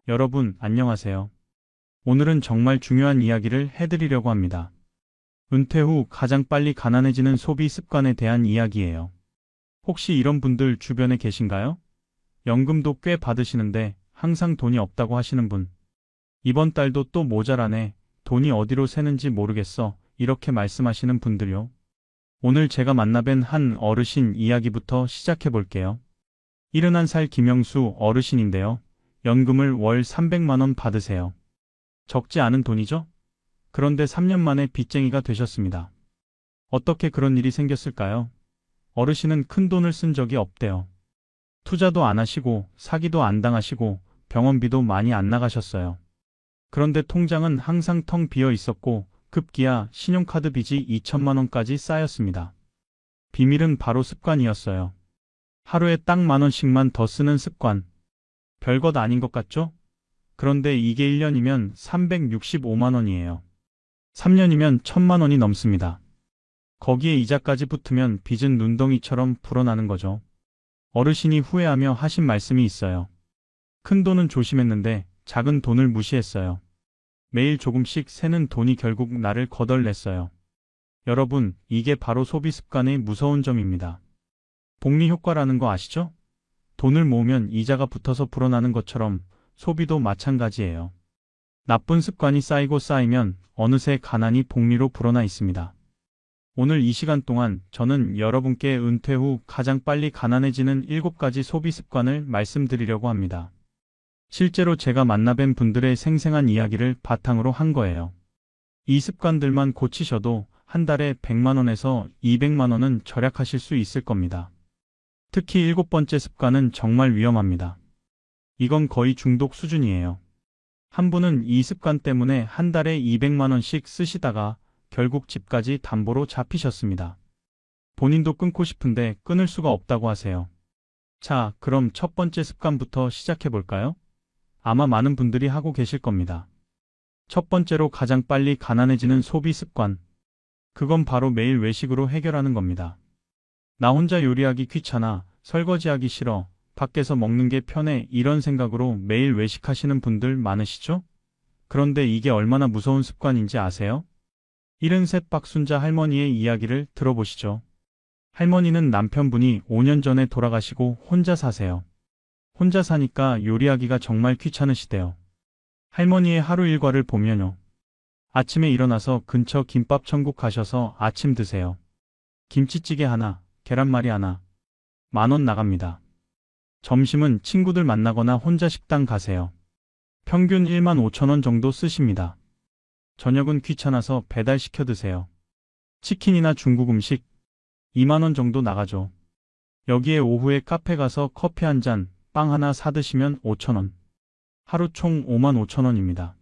여러분, 안녕하세요. 오늘은 정말 중요한 이야기를 해드리려고 합니다. 은퇴 후 가장 빨리 가난해지는 소비 습관에 대한 이야기예요. 혹시 이런 분들 주변에 계신가요? 연금도 꽤 받으시는데 항상 돈이 없다고 하시는 분. 이번 달도 또 모자라네. 돈이 어디로 새는지 모르겠어. 이렇게 말씀하시는 분들요. 오늘 제가 만나뵌 한 어르신 이야기부터 시작해 볼게요. 71살 김영수 어르신인데요. 연금을 월 300만 원 받으세요. 적지 않은 돈이죠? 그런데 3년 만에 빚쟁이가 되셨습니다. 어떻게 그런 일이 생겼을까요? 어르신은 큰 돈을 쓴 적이 없대요. 투자도 안 하시고 사기도 안 당하시고 병원비도 많이 안 나가셨어요. 그런데 통장은 항상 텅 비어 있었고 급기야 신용카드 빚이 2천만 원까지 쌓였습니다. 비밀은 바로 습관이었어요. 하루에 딱 10,000원씩만 더 쓰는 습관. 별것 아닌 것 같죠? 그런데 이게 1년이면 365만 원이에요. 3년이면 1,000만 원이 넘습니다. 거기에 이자까지 붙으면 빚은 눈덩이처럼 불어나는 거죠. 어르신이 후회하며 하신 말씀이 있어요. 큰 돈은 조심했는데 작은 돈을 무시했어요. 매일 조금씩 새는 돈이 결국 나를 거덜냈어요. 여러분, 이게 바로 소비 습관의 무서운 점입니다. 복리 효과라는 거 아시죠? 돈을 모으면 이자가 붙어서 불어나는 것처럼 소비도 마찬가지예요. 나쁜 습관이 쌓이고 쌓이면 어느새 가난이 복리로 불어나 있습니다. 오늘 이 시간 동안 저는 여러분께 은퇴 후 가장 빨리 가난해지는 7가지 소비 습관을 말씀드리려고 합니다. 실제로 제가 만나뵌 분들의 생생한 이야기를 바탕으로 한 거예요. 이 습관들만 고치셔도 한 달에 100만 원에서 200만 원은 절약하실 수 있을 겁니다. 특히 7번째 습관은 정말 위험합니다. 이건 거의 중독 수준이에요. 한 분은 이 습관 때문에 한 달에 200만 원씩 쓰시다가 결국 집까지 담보로 잡히셨습니다. 본인도 끊고 싶은데 끊을 수가 없다고 하세요. 자, 그럼 첫 번째 습관부터 시작해 볼까요? 아마 많은 분들이 하고 계실 겁니다. 첫 번째로 가장 빨리 가난해지는 소비 습관. 그건 바로 매일 외식으로 해결하는 겁니다. 나 혼자 요리하기 귀찮아, 설거지하기 싫어, 밖에서 먹는 게 편해 이런 생각으로 매일 외식하시는 분들 많으시죠? 그런데 이게 얼마나 무서운 습관인지 아세요? 73 박순자 할머니의 이야기를 들어보시죠. 할머니는 남편분이 5년 전에 돌아가시고 혼자 사세요. 혼자 사니까 요리하기가 정말 귀찮으시대요. 할머니의 하루 일과를 보면요. 아침에 일어나서 근처 김밥 천국 가셔서 아침 드세요. 김치찌개 하나, 계란말이 하나. 10,000원 나갑니다. 점심은 친구들 만나거나 혼자 식당 가세요. 평균 15,000원 정도 쓰십니다. 저녁은 귀찮아서 배달시켜 드세요. 치킨이나 중국 음식 2만 원 정도 나가죠. 여기에 오후에 카페 가서 커피 한 잔, 빵 하나 사 드시면 5,000원. 하루 총 55,000원입니다.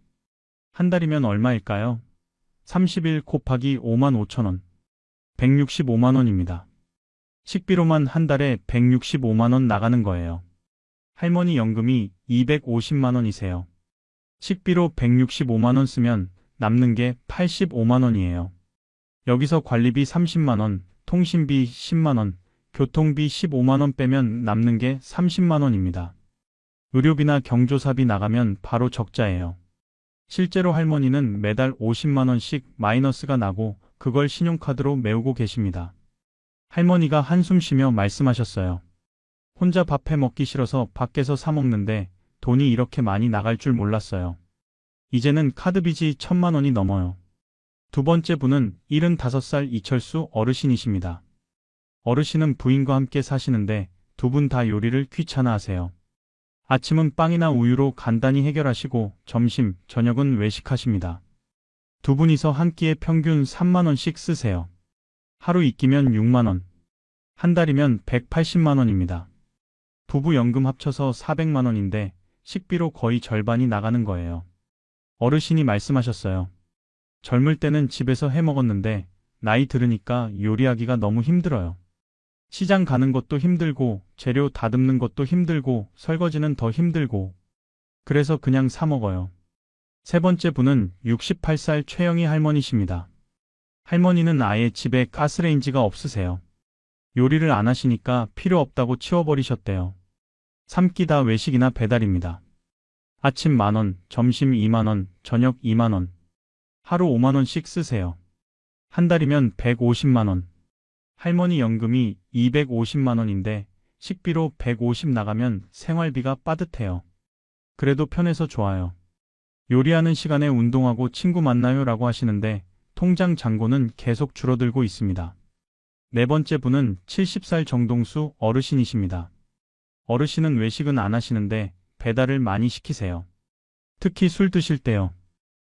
한 달이면 얼마일까요? 30일 곱하기 55,000원. 165만 원입니다. 식비로만 한 달에 165만 원 나가는 거예요. 할머니 연금이 250만 원이세요. 식비로 165만 원 쓰면 남는 게 85만 원이에요. 여기서 관리비 30만 원, 통신비 10만 원, 교통비 15만 원 빼면 남는 게 30만 원입니다. 의료비나 경조사비 나가면 바로 적자예요. 실제로 할머니는 매달 50만 원씩 마이너스가 나고 그걸 신용카드로 메우고 계십니다. 할머니가 한숨 쉬며 말씀하셨어요. 혼자 밥 해 먹기 싫어서 밖에서 사 먹는데 돈이 이렇게 많이 나갈 줄 몰랐어요. 이제는 카드빚이 1,000만 원이 넘어요. 두 번째 분은 75살 이철수 어르신이십니다. 어르신은 부인과 함께 사시는데 두 분 다 요리를 귀찮아 하세요. 아침은 빵이나 우유로 간단히 해결하시고 점심, 저녁은 외식하십니다. 두 분이서 한 끼에 평균 3만 원씩 쓰세요. 하루 이끼면 6만 원. 한 달이면 180만 원입니다. 부부 연금 합쳐서 400만 원인데 식비로 거의 절반이 나가는 거예요. 어르신이 말씀하셨어요. 젊을 때는 집에서 해 먹었는데 나이 들으니까 요리하기가 너무 힘들어요. 시장 가는 것도 힘들고 재료 다듬는 것도 힘들고 설거지는 더 힘들고 그래서 그냥 사 먹어요. 세 번째 분은 68살 최영희 할머니십니다. 할머니는 아예 집에 가스레인지가 없으세요. 요리를 안 하시니까 필요 없다고 치워버리셨대요. 3끼 다 외식이나 배달입니다. 아침 10,000원, 점심 20,000원, 저녁 20,000원. 하루 50,000원씩 쓰세요. 한 달이면 150만 원. 할머니 연금이 250만 원인데 식비로 150 나가면 생활비가 빠듯해요. 그래도 편해서 좋아요. 요리하는 시간에 운동하고 친구 만나요 라고 하시는데 통장 잔고는 계속 줄어들고 있습니다. 네 번째 분은 70살 정동수 어르신이십니다. 어르신은 외식은 안 하시는데 배달을 많이 시키세요. 특히 술 드실 때요.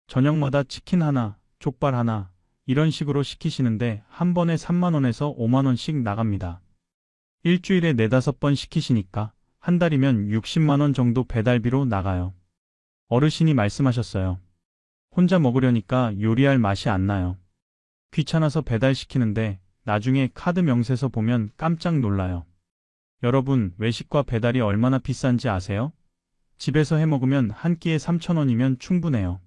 저녁마다 치킨 하나, 족발 하나 이런 식으로 시키시는데 한 번에 3만 원에서 5만 원씩 나갑니다. 일주일에 4-5번 시키시니까 한 달이면 60만 원 정도 배달비로 나가요. 어르신이 말씀하셨어요. 혼자 먹으려니까 요리할 맛이 안 나요. 귀찮아서 배달시키는데 나중에 카드 명세서 보면 깜짝 놀라요. 여러분, 외식과 배달이 얼마나 비싼지 아세요? 집에서 해 먹으면 한 끼에 3,000원이면 충분해요.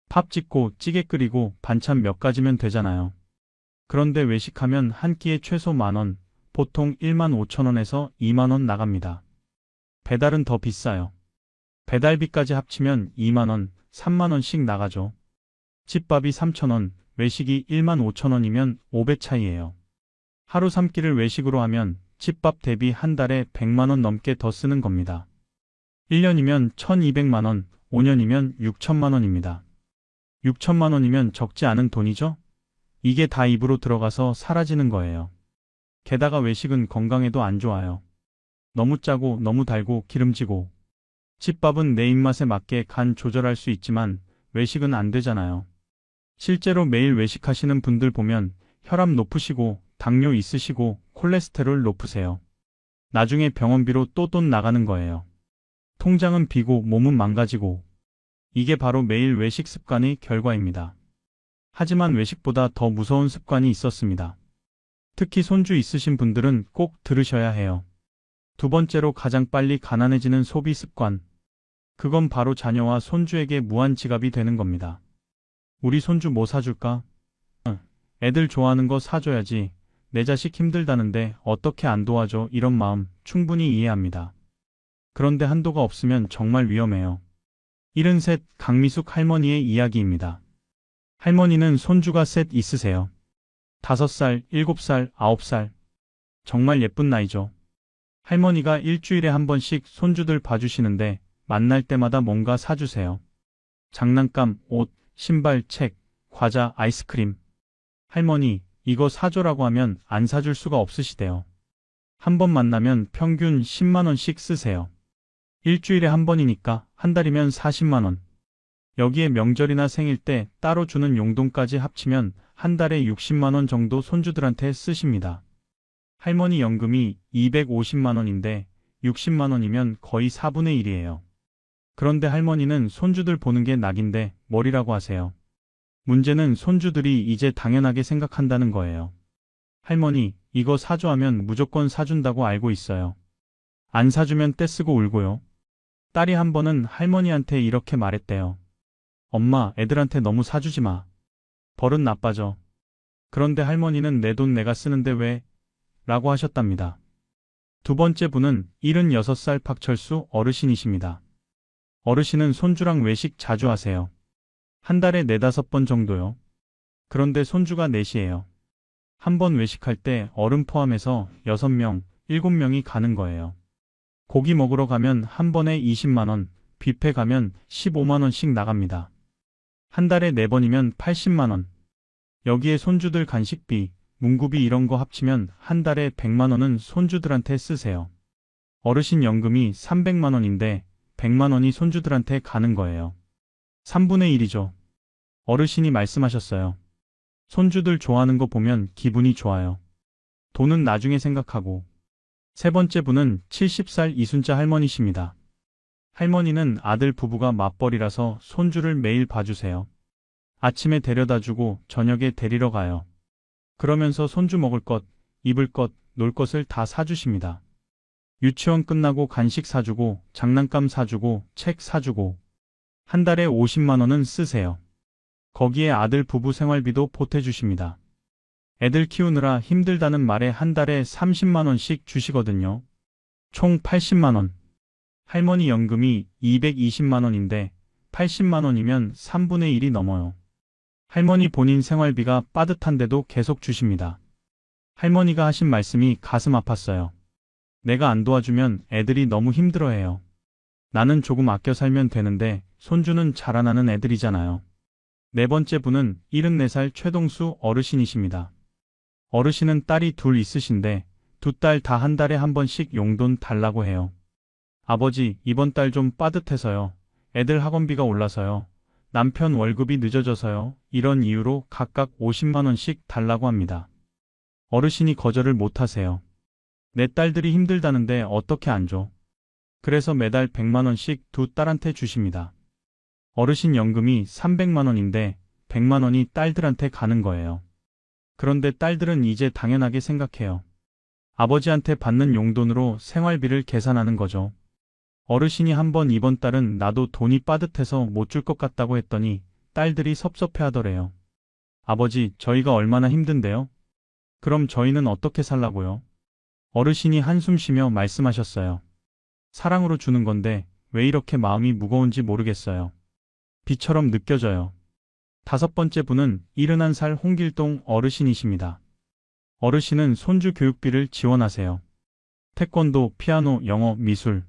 밥 짓고 찌개 끓이고 반찬 몇 가지면 되잖아요. 그런데 외식하면 한 끼에 최소 10,000원, 보통 15,000원에서 2만 원 나갑니다. 배달은 더 비싸요. 배달비까지 합치면 2만 원, 3만 원씩 나가죠. 집밥이 3,000원, 외식이 15,000원이면 5배 차이예요. 하루 3끼를 외식으로 하면 집밥 대비 한 달에 100만 원 넘게 더 쓰는 겁니다. 1년이면 1,200만 원, 5년이면 6천만 원입니다. 6천만 원이면 적지 않은 돈이죠? 이게 다 입으로 들어가서 사라지는 거예요. 게다가 외식은 건강에도 안 좋아요. 너무 짜고 너무 달고 기름지고. 집밥은 내 입맛에 맞게 간 조절할 수 있지만 외식은 안 되잖아요. 실제로 매일 외식하시는 분들 보면 혈압 높으시고 당뇨 있으시고 콜레스테롤 높으세요. 나중에 병원비로 또 돈 나가는 거예요. 통장은 비고 몸은 망가지고. 이게 바로 매일 외식 습관의 결과입니다. 하지만 외식보다 더 무서운 습관이 있었습니다. 특히 손주 있으신 분들은 꼭 들으셔야 해요. 두 번째로 가장 빨리 가난해지는 소비 습관. 그건 바로 자녀와 손주에게 무한 지갑이 되는 겁니다. 우리 손주 뭐 사줄까? 애들 좋아하는 거 사줘야지. 내 자식 힘들다는데 어떻게 안 도와줘? 이런 마음 충분히 이해합니다. 그런데 한도가 없으면 정말 위험해요. 73 강미숙 할머니의 이야기입니다. 할머니는 손주가 셋 있으세요. 5살, 7살, 9살. 정말 예쁜 나이죠. 할머니가 일주일에 한 번씩 손주들 봐주시는데 만날 때마다 뭔가 사주세요. 장난감, 옷, 신발, 책, 과자, 아이스크림. 할머니, 이거 사줘라고 하면 안 사줄 수가 없으시대요. 한 번 만나면 평균 10만 원씩 쓰세요. 일주일에 한 번이니까 한 달이면 40만 원. 여기에 명절이나 생일 때 따로 주는 용돈까지 합치면 한 달에 60만 원 정도 손주들한테 쓰십니다. 할머니 연금이 250만 원인데 60만 원이면 거의 4분의 1이에요. 그런데 할머니는 손주들 보는 게 낙인데 뭐리라고 하세요. 문제는 손주들이 이제 당연하게 생각한다는 거예요. 할머니, 이거 사줘 하면 무조건 사준다고 알고 있어요. 안 사주면 떼쓰고 울고요. 딸이 한 번은 할머니한테 이렇게 말했대요. 엄마, 애들한테 너무 사주지 마. 버릇 나빠져. 그런데 할머니는 내 돈 내가 쓰는데 왜? 라고 하셨답니다. 두 번째 분은 76살 박철수 어르신이십니다. 어르신은 손주랑 외식 자주 하세요. 한 달에 4-5번 정도요. 그런데 손주가 넷이에요. 한 번 외식할 때 어른 포함해서 6명, 7명이 가는 거예요. 고기 먹으러 가면 한 번에 20만 원, 뷔페 가면 15만 원씩 나갑니다. 한 달에 4번이면 80만 원. 여기에 손주들 간식비, 문구비 이런 거 합치면 한 달에 100만 원은 손주들한테 쓰세요. 어르신 연금이 300만 원인데 100만 원이 손주들한테 가는 거예요. 3분의 1이죠. 어르신이 말씀하셨어요. 손주들 좋아하는 거 보면 기분이 좋아요. 돈은 나중에 생각하고. 세 번째 분은 70살 이순자 할머니십니다. 할머니는 아들 부부가 맞벌이라서 손주를 매일 봐주세요. 아침에 데려다주고 저녁에 데리러 가요. 그러면서 손주 먹을 것, 입을 것, 놀 것을 다 사주십니다. 유치원 끝나고 간식 사주고, 장난감 사주고, 책 사주고. 한 달에 50만 원은 쓰세요. 거기에 아들 부부 생활비도 보태주십니다. 애들 키우느라 힘들다는 말에 한 달에 30만 원씩 주시거든요. 총 80만 원. 할머니 연금이 220만 원인데 80만 원이면 3분의 1이 넘어요. 할머니 본인 생활비가 빠듯한데도 계속 주십니다. 할머니가 하신 말씀이 가슴 아팠어요. 내가 안 도와주면 애들이 너무 힘들어해요. 나는 조금 아껴 살면 되는데 손주는 자라나는 애들이잖아요. 네 번째 분은 74살 최동수 어르신이십니다. 어르신은 딸이 둘 있으신데 두 딸 다 한 달에 한 번씩 용돈 달라고 해요. 아버지, 이번 달 좀 빠듯해서요. 애들 학원비가 올라서요. 남편 월급이 늦어져서요. 이런 이유로 각각 50만 원씩 달라고 합니다. 어르신이 거절을 못 하세요. 내 딸들이 힘들다는데 어떻게 안 줘? 그래서 매달 100만 원씩 두 딸한테 주십니다. 어르신 연금이 300만 원인데 100만 원이 딸들한테 가는 거예요. 그런데 딸들은 이제 당연하게 생각해요. 아버지한테 받는 용돈으로 생활비를 계산하는 거죠. 어르신이 한번 이번 달은 나도 돈이 빠듯해서 못 줄 것 같다고 했더니 딸들이 섭섭해하더래요. 아버지, 저희가 얼마나 힘든데요? 그럼 저희는 어떻게 살라고요? 어르신이 한숨 쉬며 말씀하셨어요. 사랑으로 주는 건데 왜 이렇게 마음이 무거운지 모르겠어요. 비처럼 느껴져요. 다섯 번째 분은 71살 홍길동 어르신이십니다. 어르신은 손주 교육비를 지원하세요. 태권도, 피아노, 영어, 미술.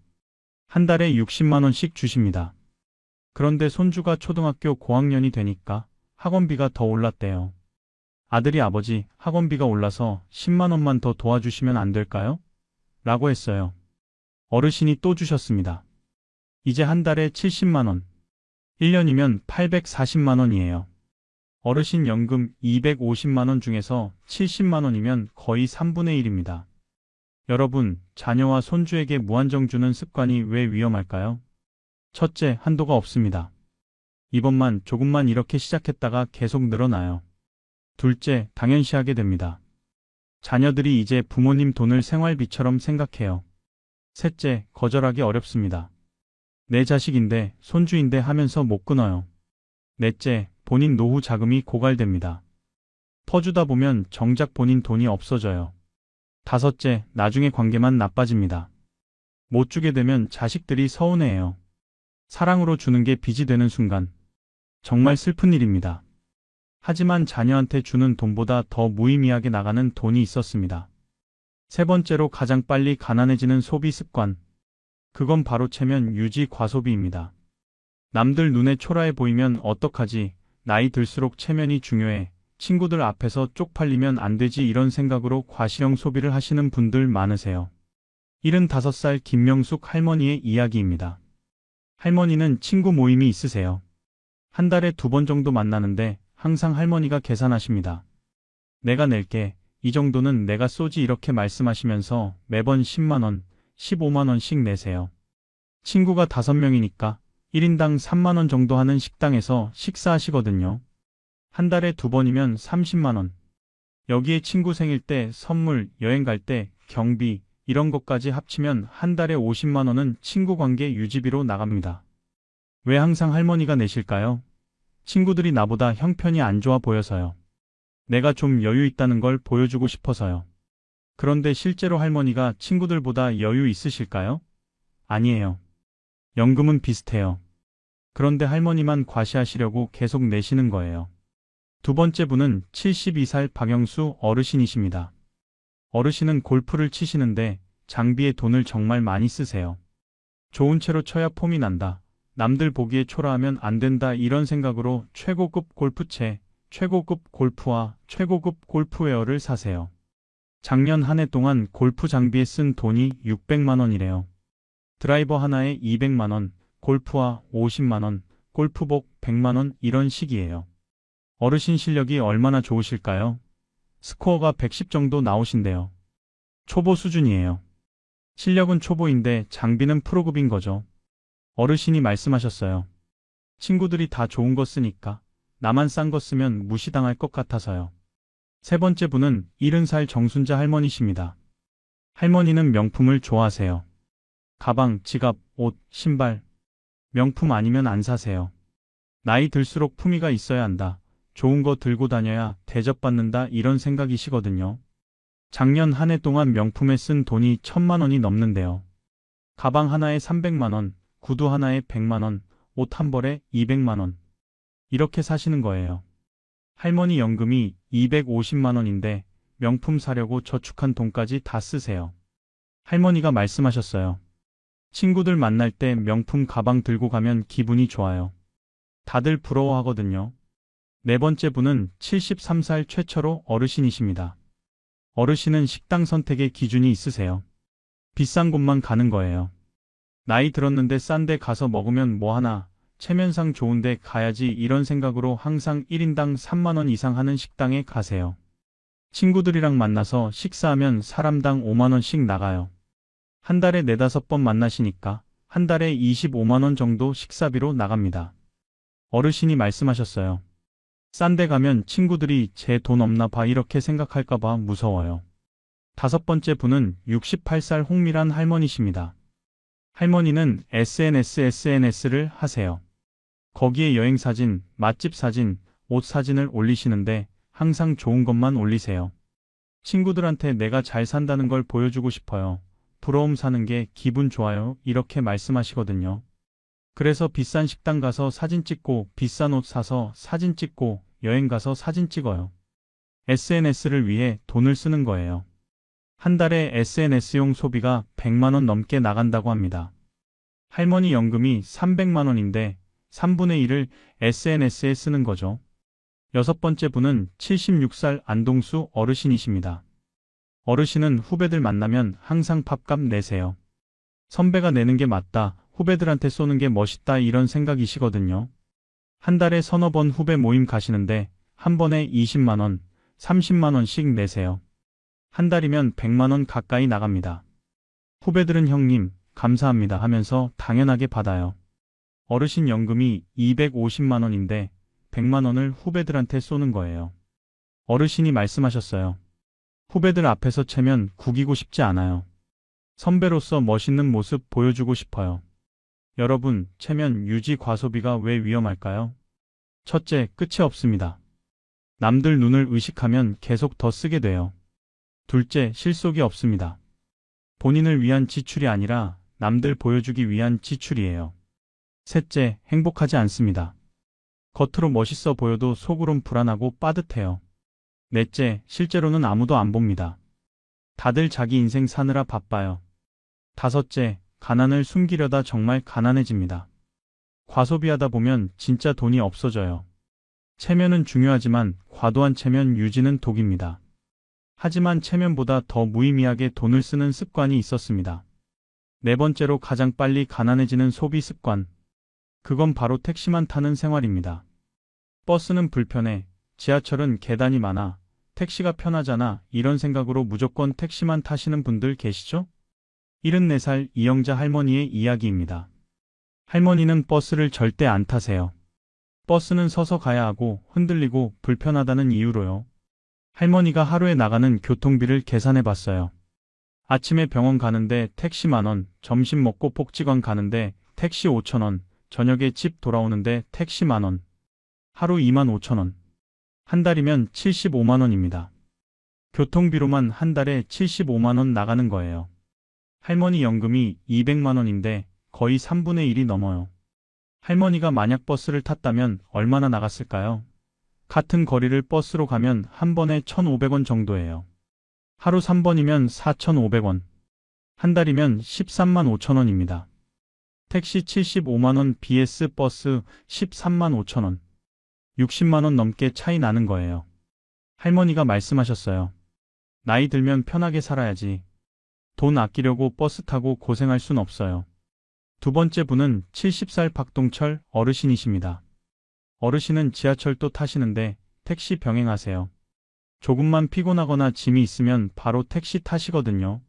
한 달에 60만 원씩 주십니다. 그런데 손주가 초등학교 고학년이 되니까 학원비가 더 올랐대요. 아들이 아버지, 학원비가 올라서 10만 원만 더 도와주시면 안 될까요? 라고 했어요. 어르신이 또 주셨습니다. 이제 한 달에 70만 원. 1년이면 840만 원이에요. 어르신 연금 250만 원 중에서 70만 원이면 거의 3분의 1입니다. 여러분, 자녀와 손주에게 무한정 주는 습관이 왜 위험할까요? 첫째, 한도가 없습니다. 이번만 조금만 이렇게 시작했다가 계속 늘어나요. 둘째, 당연시하게 됩니다. 자녀들이 이제 부모님 돈을 생활비처럼 생각해요. 셋째, 거절하기 어렵습니다. 내 자식인데, 손주인데 하면서 못 끊어요. 넷째, 본인 노후 자금이 고갈됩니다. 퍼주다 보면 정작 본인 돈이 없어져요. 다섯째, 나중에 관계만 나빠집니다. 못 주게 되면 자식들이 서운해해요. 사랑으로 주는 게 빚이 되는 순간. 정말 슬픈 일입니다. 하지만 자녀한테 주는 돈보다 더 무의미하게 나가는 돈이 있었습니다. 세 번째로 가장 빨리 가난해지는 소비 습관. 그건 바로 체면 유지 과소비입니다. 남들 눈에 초라해 보이면 어떡하지? 나이 들수록 체면이 중요해. 친구들 앞에서 쪽팔리면 안 되지 이런 생각으로 과시형 소비를 하시는 분들 많으세요. 75살 김명숙 할머니의 이야기입니다. 할머니는 친구 모임이 있으세요. 한 달에 2번 정도 만나는데 항상 할머니가 계산하십니다. 내가 낼게. 이 정도는 내가 쏘지 이렇게 말씀하시면서 매번 10만 원, 15만 원씩 내세요. 친구가 5명이니까 1인당 3만 원 정도 하는 식당에서 식사하시거든요. 한 달에 2번이면 30만 원. 여기에 친구 생일 때 선물, 여행 갈 때 경비 이런 것까지 합치면 한 달에 50만 원은 친구 관계 유지비로 나갑니다. 왜 항상 할머니가 내실까요? 친구들이 나보다 형편이 안 좋아 보여서요. 내가 좀 여유 있다는 걸 보여주고 싶어서요. 그런데 실제로 할머니가 친구들보다 여유 있으실까요? 아니에요. 연금은 비슷해요. 그런데 할머니만 과시하시려고 계속 내시는 거예요. 두 번째 분은 72살 박영수 어르신이십니다. 어르신은 골프를 치시는데 장비에 돈을 정말 많이 쓰세요. 좋은 채로 쳐야 폼이 난다. 남들 보기에 초라하면 안 된다 이런 생각으로 최고급 골프채, 최고급 골프화, 최고급 골프웨어를 사세요. 작년 한 해 동안 골프 장비에 쓴 돈이 600만 원이래요. 드라이버 하나에 200만 원, 골프화 50만 원, 골프복 100만 원 이런 식이에요. 어르신 실력이 얼마나 좋으실까요? 스코어가 110 정도 나오신대요. 초보 수준이에요. 실력은 초보인데 장비는 프로급인 거죠. 어르신이 말씀하셨어요. 친구들이 다 좋은 거 쓰니까 나만 싼 거 쓰면 무시당할 것 같아서요. 세 번째 분은 70살 정순자 할머니십니다. 할머니는 명품을 좋아하세요. 가방, 지갑, 옷, 신발. 명품 아니면 안 사세요. 나이 들수록 품위가 있어야 한다. 좋은 거 들고 다녀야 대접받는다 이런 생각이시거든요. 작년 한 해 동안 명품에 쓴 돈이 1,000만 원이 넘는데요. 가방 하나에 300만 원, 구두 하나에 100만 원, 옷 한 벌에 200만 원. 이렇게 사시는 거예요. 할머니 연금이 250만 원인데 명품 사려고 저축한 돈까지 다 쓰세요. 할머니가 말씀하셨어요. 친구들 만날 때 명품 가방 들고 가면 기분이 좋아요. 다들 부러워하거든요. 네 번째 분은 73살 최초로 어르신이십니다. 어르신은 식당 선택의 기준이 있으세요. 비싼 곳만 가는 거예요. 나이 들었는데 싼 데 가서 먹으면 뭐하나, 체면상 좋은데 가야지 이런 생각으로 항상 1인당 3만 원 이상 하는 식당에 가세요. 친구들이랑 만나서 식사하면 사람당 5만 원씩 나가요. 한 달에 4~5번 만나시니까 한 달에 25만 원 정도 식사비로 나갑니다. 어르신이 말씀하셨어요. 싼 데 가면 친구들이 제 돈 없나 봐 이렇게 생각할까 봐 무서워요. 다섯 번째 분은 68살 홍미란 할머니십니다. 할머니는 SNS를 하세요. 거기에 여행 사진, 맛집 사진, 옷 사진을 올리시는데 항상 좋은 것만 올리세요. 친구들한테 내가 잘 산다는 걸 보여주고 싶어요. 부러움 사는 게 기분 좋아요. 이렇게 말씀하시거든요. 그래서 비싼 식당 가서 사진 찍고 비싼 옷 사서 사진 찍고 여행 가서 사진 찍어요. SNS를 위해 돈을 쓰는 거예요. 한 달에 SNS용 소비가 100만 원 넘게 나간다고 합니다. 할머니 연금이 300만 원인데 3분의 1을 SNS에 쓰는 거죠. 여섯 번째 분은 76살 안동수 어르신이십니다. 어르신은 후배들 만나면 항상 밥값 내세요. 선배가 내는 게 맞다, 후배들한테 쏘는 게 멋있다 이런 생각이시거든요. 한 달에 서너 번 후배 모임 가시는데 한 번에 20만 원, 30만 원씩 내세요. 한 달이면 100만 원 가까이 나갑니다. 후배들은 형님, 감사합니다 하면서 당연하게 받아요. 어르신 연금이 250만 원인데 100만 원을 후배들한테 쏘는 거예요. 어르신이 말씀하셨어요. 후배들 앞에서 체면 구기고 싶지 않아요. 선배로서 멋있는 모습 보여주고 싶어요. 여러분, 체면 유지 과소비가 왜 위험할까요? 첫째, 끝이 없습니다. 남들 눈을 의식하면 계속 더 쓰게 돼요. 둘째, 실속이 없습니다. 본인을 위한 지출이 아니라 남들 보여주기 위한 지출이에요. 셋째, 행복하지 않습니다. 겉으로 멋있어 보여도 속으론 불안하고 빠듯해요. 넷째, 실제로는 아무도 안 봅니다. 다들 자기 인생 사느라 바빠요. 다섯째, 가난을 숨기려다 정말 가난해집니다. 과소비하다 보면 진짜 돈이 없어져요. 체면은 중요하지만 과도한 체면 유지는 독입니다. 하지만 체면보다 더 무의미하게 돈을 쓰는 습관이 있었습니다. 네 번째로 가장 빨리 가난해지는 소비 습관. 그건 바로 택시만 타는 생활입니다. 버스는 불편해, 지하철은 계단이 많아, 택시가 편하잖아 이런 생각으로 무조건 택시만 타시는 분들 계시죠? 74살 이영자 할머니의 이야기입니다. 할머니는 버스를 절대 안 타세요. 버스는 서서 가야 하고 흔들리고 불편하다는 이유로요. 할머니가 하루에 나가는 교통비를 계산해 봤어요. 아침에 병원 가는데 택시 10,000원, 점심 먹고 복지관 가는데 택시 5,000원, 저녁에 집 돌아오는데 택시 10,000원. 하루 25,000원. 한 달이면 75만 원입니다. 교통비로만 한 달에 75만 원 나가는 거예요. 할머니 연금이 200만 원인데 거의 3분의 1이 넘어요. 할머니가 만약 버스를 탔다면 얼마나 나갔을까요? 같은 거리를 버스로 가면 한 번에 1,500원 정도예요. 하루 3번이면 4,500원. 한 달이면 13만 5천 원입니다. 택시 75만 원 vs 버스 13만 5천 원. 60만 원 넘게 차이 나는 거예요. 할머니가 말씀하셨어요. 나이 들면 편하게 살아야지. 돈 아끼려고 버스 타고 고생할 순 없어요. 두 번째 분은 70살 박동철 어르신이십니다. 어르신은 지하철도 타시는데 택시 병행하세요. 조금만 피곤하거나 짐이 있으면 바로 택시 타시거든요.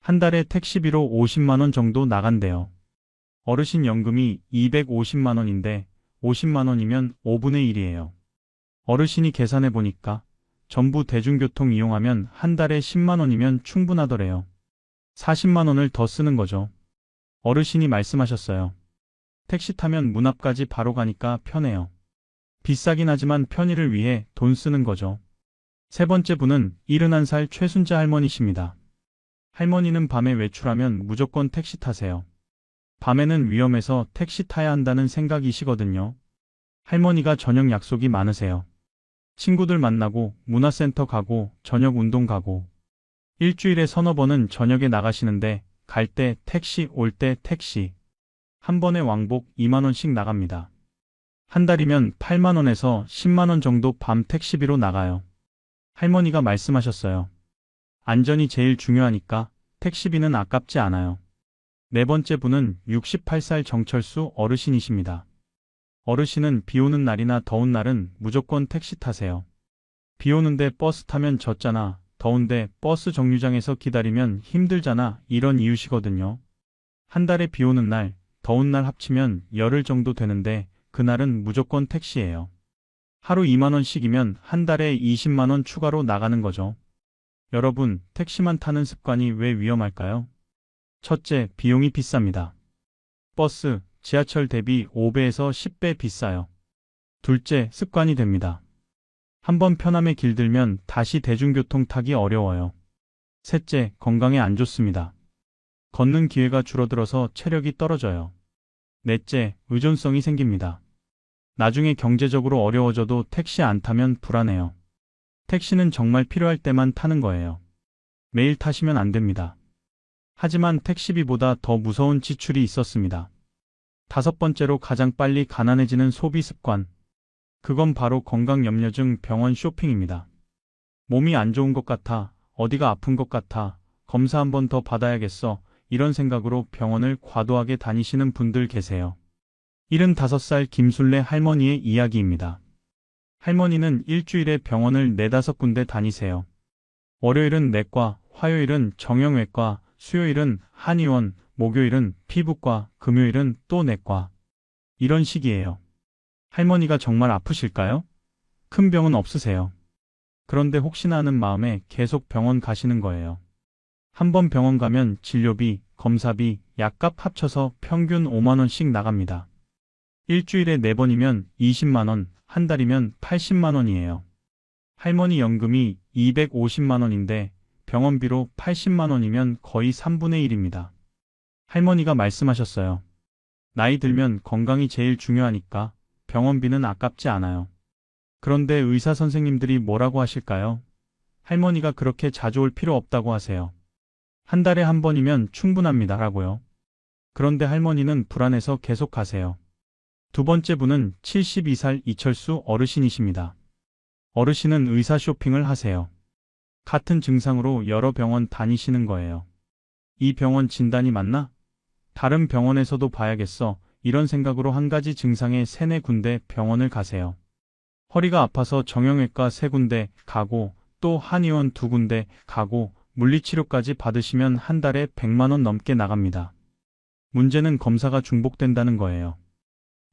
한 달에 택시비로 50만 원 정도 나간대요. 어르신 연금이 250만 원인데 50만 원이면 5분의 1이에요. 어르신이 계산해 보니까 전부 대중교통 이용하면 한 달에 10만 원이면 충분하더래요. 40만 원을 더 쓰는 거죠. 어르신이 말씀하셨어요. 택시 타면 문 앞까지 바로 가니까 편해요. 비싸긴 하지만 편의를 위해 돈 쓰는 거죠. 세 번째 분은 71살 최순자 할머니십니다. 할머니는 밤에 외출하면 무조건 택시 타세요. 밤에는 위험해서 택시 타야 한다는 생각이시거든요. 할머니가 저녁 약속이 많으세요. 친구들 만나고 문화센터 가고 저녁 운동 가고 일주일에 서너 번은 저녁에 나가시는데 갈 때 택시 올 때 택시 한 번에 왕복 2만 원씩 나갑니다. 한 달이면 8만 원에서 10만 원 정도 밤 택시비로 나가요. 할머니가 말씀하셨어요. 안전이 제일 중요하니까 택시비는 아깝지 않아요. 네 번째 분은 68살 정철수 어르신이십니다. 어르신은 비 오는 날이나 더운 날은 무조건 택시 타세요. 비 오는데 버스 타면 젖잖아. 더운데 버스 정류장에서 기다리면 힘들잖아. 이런 이유시거든요. 한 달에 비 오는 날, 더운 날 합치면 열흘 정도 되는데 그날은 무조건 택시예요. 하루 2만 원씩이면 한 달에 20만 원 추가로 나가는 거죠. 여러분, 택시만 타는 습관이 왜 위험할까요? 첫째, 비용이 비쌉니다. 버스, 지하철 대비 5배에서 10배 비싸요. 둘째, 습관이 됩니다. 한번 편함에 길들면 다시 대중교통 타기 어려워요. 셋째, 건강에 안 좋습니다. 걷는 기회가 줄어들어서 체력이 떨어져요. 넷째, 의존성이 생깁니다. 나중에 경제적으로 어려워져도 택시 안 타면 불안해요. 택시는 정말 필요할 때만 타는 거예요. 매일 타시면 안 됩니다. 하지만 택시비보다 더 무서운 지출이 있었습니다. 다섯 번째로 가장 빨리 가난해지는 소비 습관. 그건 바로 건강염려증 병원 쇼핑입니다. 몸이 안 좋은 것 같아, 어디가 아픈 것 같아, 검사 한 번 더 받아야겠어, 이런 생각으로 병원을 과도하게 다니시는 분들 계세요. 75살 김술래 할머니의 이야기입니다. 할머니는 일주일에 병원을 4~5군데 다니세요. 월요일은 내과, 화요일은 정형외과, 수요일은 한의원, 목요일은 피부과, 금요일은 또 내과. 이런 식이에요. 할머니가 정말 아프실까요? 큰 병은 없으세요. 그런데 혹시나 하는 마음에 계속 병원 가시는 거예요. 한 번 병원 가면 진료비, 검사비, 약값 합쳐서 평균 5만 원씩 나갑니다. 일주일에 4번이면 20만 원, 한 달이면 80만 원이에요. 할머니 연금이 250만 원인데 병원비로 80만 원이면 거의 3분의 1입니다. 할머니가 말씀하셨어요. 나이 들면 건강이 제일 중요하니까 병원비는 아깝지 않아요. 그런데 의사 선생님들이 뭐라고 하실까요? 할머니가 그렇게 자주 올 필요 없다고 하세요. 한 달에 한 번이면 충분합니다 라고요. 그런데 할머니는 불안해서 계속 가세요. 두 번째 분은 72살 이철수 어르신이십니다. 어르신은 의사 쇼핑을 하세요. 같은 증상으로 여러 병원 다니시는 거예요. 이 병원 진단이 맞나? 다른 병원에서도 봐야겠어. 이런 생각으로 한 가지 증상에 3~4군데 병원을 가세요. 허리가 아파서 정형외과 3군데 가고 또 한의원 2군데 가고 물리치료까지 받으시면 한 달에 100만 원 넘게 나갑니다. 문제는 검사가 중복된다는 거예요.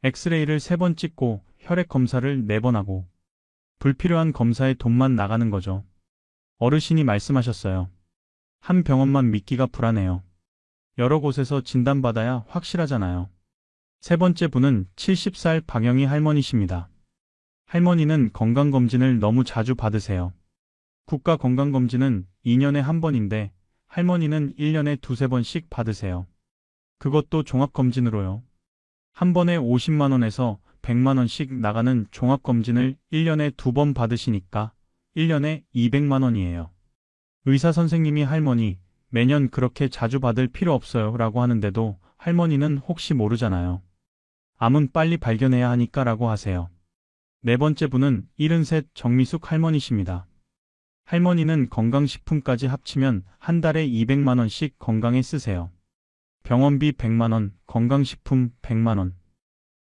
엑스레이를 3번 찍고 혈액 검사를 4번 하고 불필요한 검사에 돈만 나가는 거죠. 어르신이 말씀하셨어요. 한 병원만 믿기가 불안해요. 여러 곳에서 진단받아야 확실하잖아요. 세 번째 분은 70살 박영희 할머니십니다. 할머니는 건강검진을 너무 자주 받으세요. 국가건강검진은 2년에 한 번인데 할머니는 1년에 2~3번씩 받으세요. 그것도 종합검진으로요. 한 번에 50만 원에서 100만 원씩 나가는 종합검진을 1년에 2번 받으시니까 1년에 200만 원이에요. 의사 선생님이 할머니, 매년 그렇게 자주 받을 필요 없어요 라고 하는데도 할머니는 혹시 모르잖아요. 암은 빨리 발견해야 하니까 라고 하세요. 네 번째 분은 73 정미숙 할머니십니다. 할머니는 건강식품까지 합치면 한 달에 200만 원씩 건강에 쓰세요. 병원비 100만 원, 건강식품 100만 원.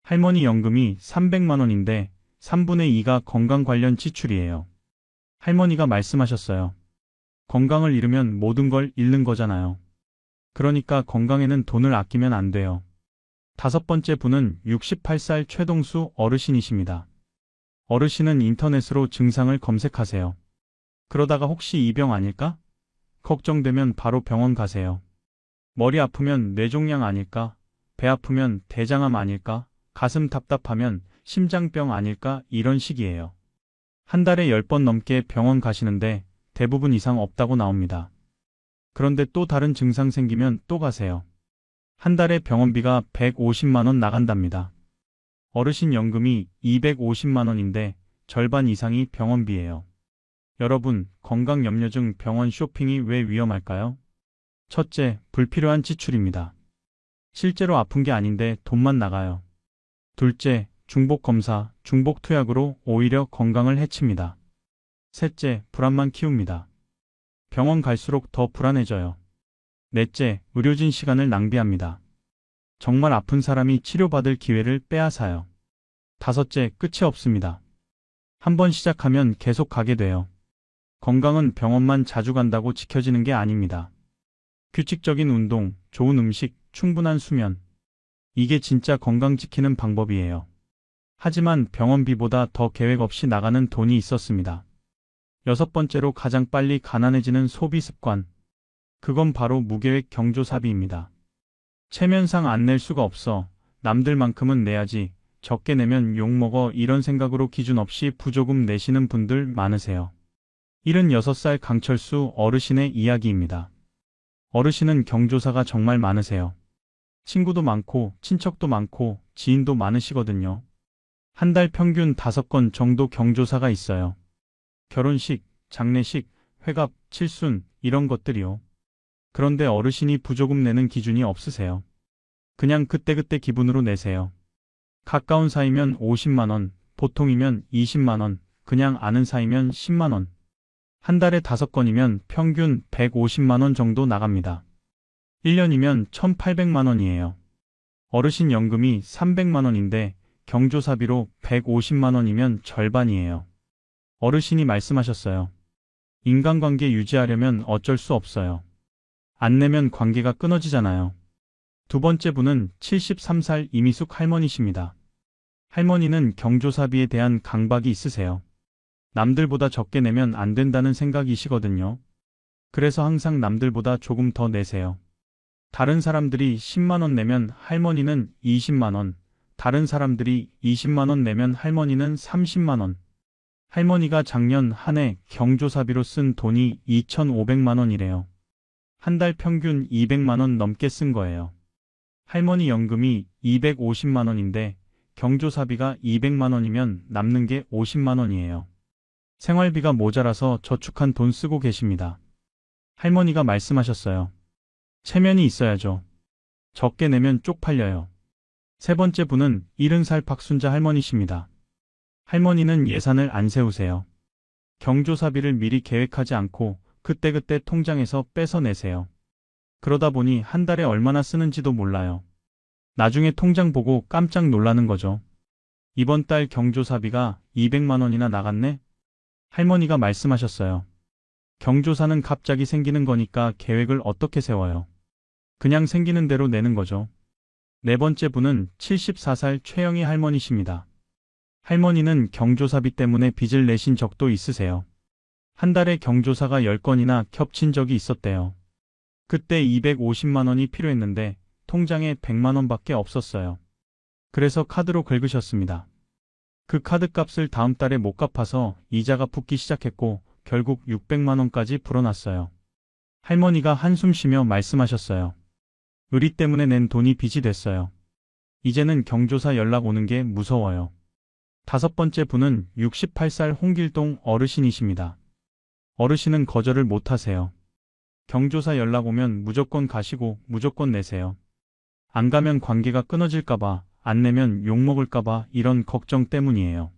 할머니 연금이 300만 원인데 3분의 2가 건강 관련 지출이에요. 할머니가 말씀하셨어요. 건강을 잃으면 모든 걸 잃는 거잖아요. 그러니까 건강에는 돈을 아끼면 안 돼요. 다섯 번째 분은 68살 최동수 어르신이십니다. 어르신은 인터넷으로 증상을 검색하세요. 그러다가 혹시 이 병 아닐까? 걱정되면 바로 병원 가세요. 머리 아프면 뇌종양 아닐까? 배 아프면 대장암 아닐까? 가슴 답답하면 심장병 아닐까? 이런 식이에요. 한 달에 10번 넘게 병원 가시는데 대부분 이상 없다고 나옵니다. 그런데 또 다른 증상 생기면 또 가세요. 한 달에 병원비가 150만 원 나간답니다. 어르신 연금이 250만 원인데 절반 이상이 병원비예요. 여러분, 건강염려증 병원 쇼핑이 왜 위험할까요? 첫째, 불필요한 지출입니다. 실제로 아픈 게 아닌데 돈만 나가요. 둘째, 중복 검사, 중복 투약으로 오히려 건강을 해칩니다. 셋째, 불안만 키웁니다. 병원 갈수록 더 불안해져요. 넷째, 의료진 시간을 낭비합니다. 정말 아픈 사람이 치료받을 기회를 빼앗아요. 다섯째, 끝이 없습니다. 한 번 시작하면 계속 가게 돼요. 건강은 병원만 자주 간다고 지켜지는 게 아닙니다. 규칙적인 운동, 좋은 음식, 충분한 수면. 이게 진짜 건강 지키는 방법이에요. 하지만 병원비보다 더 계획 없이 나가는 돈이 있었습니다. 여섯 번째로 가장 빨리 가난해지는 소비 습관. 그건 바로 무계획 경조사비입니다. 체면상 안 낼 수가 없어. 남들만큼은 내야지. 적게 내면 욕먹어. 이런 생각으로 기준 없이 부조금 내시는 분들 많으세요. 76살 강철수 어르신의 이야기입니다. 어르신은 경조사가 정말 많으세요. 친구도 많고 친척도 많고 지인도 많으시거든요. 한 달 평균 5건 정도 경조사가 있어요. 결혼식, 장례식, 회갑, 칠순 이런 것들이요. 그런데 어르신이 부조금 내는 기준이 없으세요. 그냥 그때그때 기분으로 내세요. 가까운 사이면 50만 원, 보통이면 20만 원, 그냥 아는 사이면 10만 원. 한 달에 5건이면 평균 150만 원 정도 나갑니다. 1년이면 1,800만 원이에요. 어르신 연금이 300만 원인데 경조사비로 150만 원이면 절반이에요. 어르신이 말씀하셨어요. 인간관계 유지하려면 어쩔 수 없어요. 안 내면 관계가 끊어지잖아요. 두 번째 분은 73살 이미숙 할머니십니다. 할머니는 경조사비에 대한 강박이 있으세요. 남들보다 적게 내면 안 된다는 생각이시거든요. 그래서 항상 남들보다 조금 더 내세요. 다른 사람들이 10만 원 내면 할머니는 20만 원, 다른 사람들이 20만 원 내면 할머니는 30만 원. 할머니가 작년 한 해 경조사비로 쓴 돈이 2,500만 원이래요. 한 달 평균 200만 원 넘게 쓴 거예요. 할머니 연금이 250만 원인데 경조사비가 200만 원이면 남는 게 50만 원이에요. 생활비가 모자라서 저축한 돈 쓰고 계십니다. 할머니가 말씀하셨어요. 체면이 있어야죠. 적게 내면 쪽팔려요. 세 번째 분은 70살 박순자 할머니십니다. 할머니는 예산을 안 세우세요. 경조사비를 미리 계획하지 않고 그때그때 통장에서 빼서 내세요. 그러다 보니 한 달에 얼마나 쓰는지도 몰라요. 나중에 통장 보고 깜짝 놀라는 거죠. 이번 달 경조사비가 200만 원이나 나갔네? 할머니가 말씀하셨어요. 경조사는 갑자기 생기는 거니까 계획을 어떻게 세워요? 그냥 생기는 대로 내는 거죠. 네 번째 분은 74살 최영희 할머니십니다. 할머니는 경조사비 때문에 빚을 내신 적도 있으세요. 한 달에 경조사가 10건이나 겹친 적이 있었대요. 그때 250만 원이 필요했는데 통장에 100만 원밖에 없었어요. 그래서 카드로 긁으셨습니다. 그 카드값을 다음 달에 못 갚아서 이자가 붙기 시작했고 결국 600만 원까지 불어났어요. 할머니가 한숨 쉬며 말씀하셨어요. 의리 때문에 낸 돈이 빚이 됐어요. 이제는 경조사 연락 오는 게 무서워요. 다섯 번째 분은 68살 홍길동 어르신이십니다. 어르신은 거절을 못 하세요. 경조사 연락 오면 무조건 가시고 무조건 내세요. 안 가면 관계가 끊어질까봐, 안 내면 욕먹을까봐 이런 걱정 때문이에요.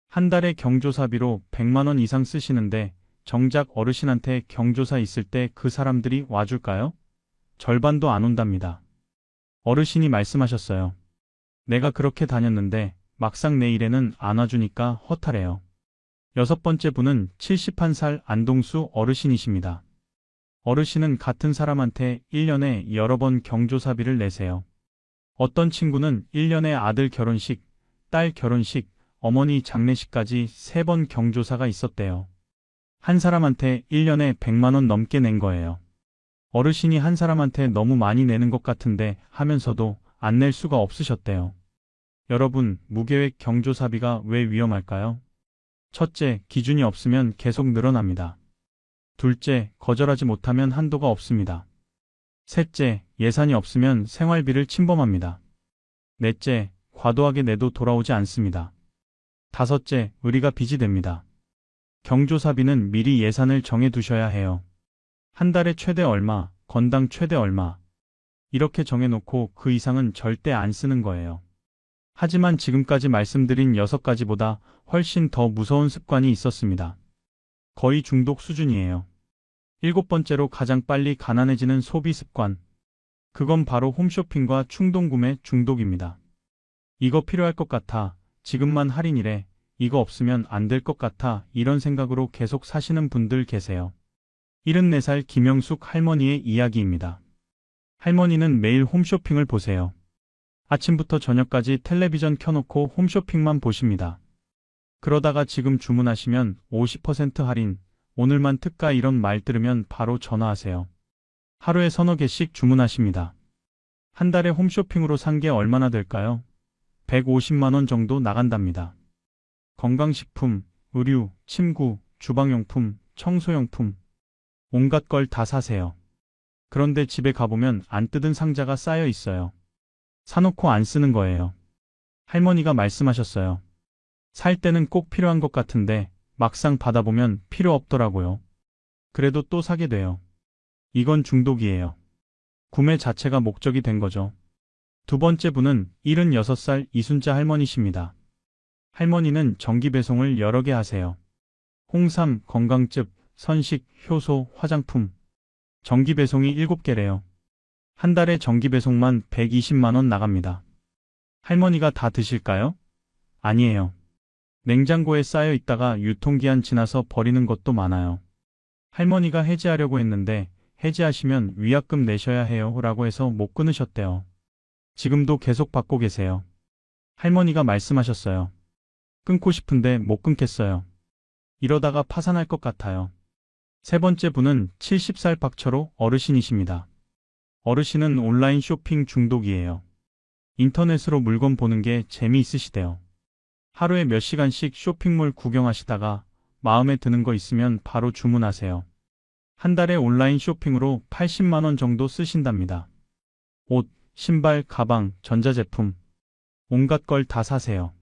한 달에 경조사비로 100만 원 이상 쓰시는데 정작 어르신한테 경조사 있을 때 그 사람들이 와줄까요? 절반도 안 온답니다. 어르신이 말씀하셨어요. 내가 그렇게 다녔는데 막상 내 일에는 안 와주니까 허탈해요. 여섯 번째 분은 71살 안동수 어르신이십니다. 어르신은 같은 사람한테 1년에 여러 번 경조사비를 내세요. 어떤 친구는 1년에 아들 결혼식, 딸 결혼식, 어머니 장례식까지 3번 경조사가 있었대요. 한 사람한테 1년에 100만 원 넘게 낸 거예요. 어르신이 한 사람한테 너무 많이 내는 것 같은데 하면서도 안 낼 수가 없으셨대요. 여러분, 무계획 경조사비가 왜 위험할까요? 첫째, 기준이 없으면 계속 늘어납니다. 둘째, 거절하지 못하면 한도가 없습니다. 셋째, 예산이 없으면 생활비를 침범합니다. 넷째, 과도하게 내도 돌아오지 않습니다. 다섯째, 의리가 빚이 됩니다. 경조사비는 미리 예산을 정해 두셔야 해요. 한 달에 최대 얼마, 건당 최대 얼마. 이렇게 정해놓고 그 이상은 절대 안 쓰는 거예요. 하지만 지금까지 말씀드린 6가지보다 훨씬 더 무서운 습관이 있었습니다. 거의 중독 수준이에요. 7번째로 가장 빨리 가난해지는 소비 습관. 그건 바로 홈쇼핑과 충동구매 중독입니다. 이거 필요할 것 같아. 지금만 할인이래. 이거 없으면 안 될 것 같아. 이런 생각으로 계속 사시는 분들 계세요. 74살 김영숙 할머니의 이야기입니다. 할머니는 매일 홈쇼핑을 보세요. 아침부터 저녁까지 텔레비전 켜놓고 홈쇼핑만 보십니다. 그러다가 지금 주문하시면 50% 할인, 오늘만 특가 이런 말 들으면 바로 전화하세요. 하루에 서너 개씩 주문하십니다. 한 달에 홈쇼핑으로 산 게 얼마나 될까요? 150만 원 정도 나간답니다. 건강식품, 의류, 침구, 주방용품, 청소용품, 온갖 걸 다 사세요. 그런데 집에 가보면 안 뜯은 상자가 쌓여 있어요. 사놓고 안 쓰는 거예요. 할머니가 말씀하셨어요. 살 때는 꼭 필요한 것 같은데 막상 받아보면 필요 없더라고요. 그래도 또 사게 돼요. 이건 중독이에요. 구매 자체가 목적이 된 거죠. 두 번째 분은 76살 이순자 할머니십니다. 할머니는 정기 배송을 여러 개 하세요. 홍삼, 건강즙, 선식, 효소, 화장품. 정기 배송이 7개래요. 한 달에 정기 배송만 120만 원 나갑니다. 할머니가 다 드실까요? 아니에요. 냉장고에 쌓여 있다가 유통기한 지나서 버리는 것도 많아요. 할머니가 해지하려고 했는데 해지하시면 위약금 내셔야 해요 라고 해서 못 끊으셨대요. 지금도 계속 받고 계세요. 할머니가 말씀하셨어요. 끊고 싶은데 못 끊겠어요. 이러다가 파산할 것 같아요. 세 번째 분은 70살 박철호 어르신이십니다. 어르신은 온라인 쇼핑 중독이에요. 인터넷으로 물건 보는 게 재미있으시대요. 하루에 몇 시간씩 쇼핑몰 구경하시다가 마음에 드는 거 있으면 바로 주문하세요. 한 달에 온라인 쇼핑으로 80만 원 정도 쓰신답니다. 옷, 신발, 가방, 전자제품, 온갖 걸 다 사세요.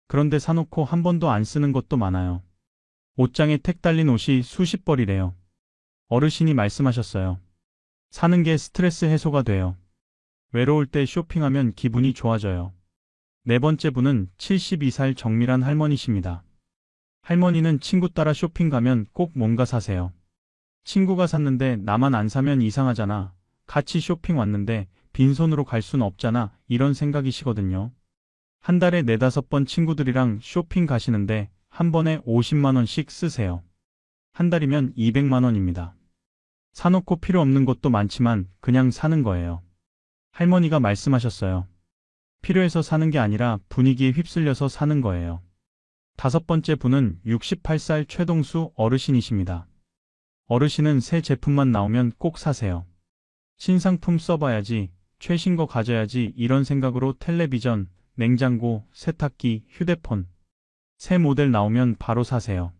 그런데 사놓고 한 번도 안 쓰는 것도 많아요. 옷장에 택 달린 옷이 수십 벌이래요. 어르신이 말씀하셨어요. 사는 게 스트레스 해소가 돼요. 외로울 때 쇼핑하면 기분이 좋아져요. 네 번째 분은 72살 정밀한 할머니십니다. 할머니는 친구 따라 쇼핑 가면 꼭 뭔가 사세요. 친구가 샀는데 나만 안 사면 이상하잖아. 같이 쇼핑 왔는데 빈손으로 갈 순 없잖아. 이런 생각이시거든요. 한 달에 4-5번 친구들이랑 쇼핑 가시는데 한 번에 50만 원씩 쓰세요. 한 달이면 200만 원입니다. 사놓고 필요 없는 것도 많지만 그냥 사는 거예요. 할머니가 말씀하셨어요. 필요해서 사는 게 아니라 분위기에 휩쓸려서 사는 거예요. 5번째 분은 68살 최동수 어르신이십니다. 어르신은 새 제품만 나오면 꼭 사세요. 신상품 써봐야지, 최신 거 가져야지 이런 생각으로 텔레비전, 냉장고, 세탁기, 휴대폰, 새 모델 나오면 바로 사세요.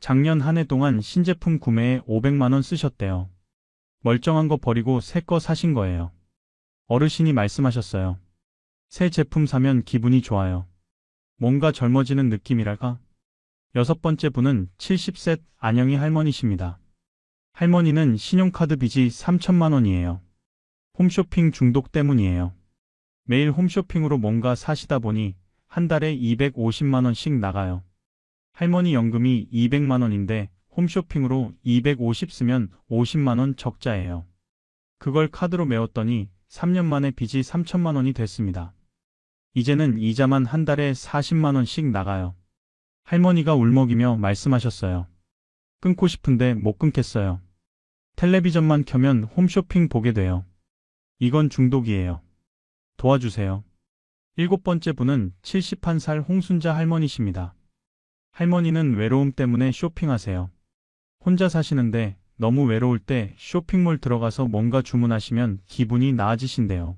작년 한 해 동안 신제품 구매에 500만 원 쓰셨대요. 멀쩡한 거 버리고 새 거 사신 거예요. 어르신이 말씀하셨어요. 새 제품 사면 기분이 좋아요. 뭔가 젊어지는 느낌이랄까? 6번째 분은 70세 안영희 할머니십니다. 할머니는 신용카드 빚이 3천만 원이에요. 홈쇼핑 중독 때문이에요. 매일 홈쇼핑으로 뭔가 사시다 보니 한 달에 250만 원씩 나가요. 할머니 연금이 200만 원인데 홈쇼핑으로 250 쓰면 50만 원 적자예요. 그걸 카드로 메웠더니 3년 만에 빚이 3천만 원이 됐습니다. 이제는 이자만 한 달에 40만 원씩 나가요. 할머니가 울먹이며 말씀하셨어요. 끊고 싶은데 못 끊겠어요. 텔레비전만 켜면 홈쇼핑 보게 돼요. 이건 중독이에요. 도와주세요. 7번째 분은 71살 홍순자 할머니십니다. 할머니는 외로움 때문에 쇼핑하세요. 혼자 사시는데 너무 외로울 때 쇼핑몰 들어가서 뭔가 주문하시면 기분이 나아지신대요.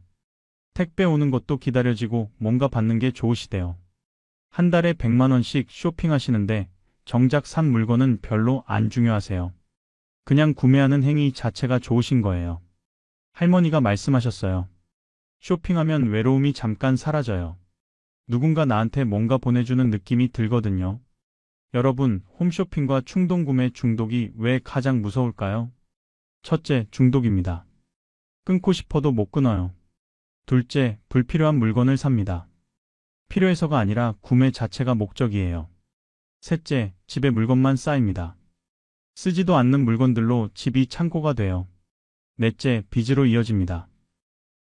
택배 오는 것도 기다려지고 뭔가 받는 게 좋으시대요. 한 달에 100만 원씩 쇼핑하시는데 정작 산 물건은 별로 안 중요하세요. 그냥 구매하는 행위 자체가 좋으신 거예요. 할머니가 말씀하셨어요. 쇼핑하면 외로움이 잠깐 사라져요. 누군가 나한테 뭔가 보내주는 느낌이 들거든요. 여러분, 홈쇼핑과 충동구매 중독이 왜 가장 무서울까요? 첫째, 중독입니다. 끊고 싶어도 못 끊어요. 둘째, 불필요한 물건을 삽니다. 필요해서가 아니라 구매 자체가 목적이에요. 셋째, 집에 물건만 쌓입니다. 쓰지도 않는 물건들로 집이 창고가 돼요. 넷째, 빚으로 이어집니다.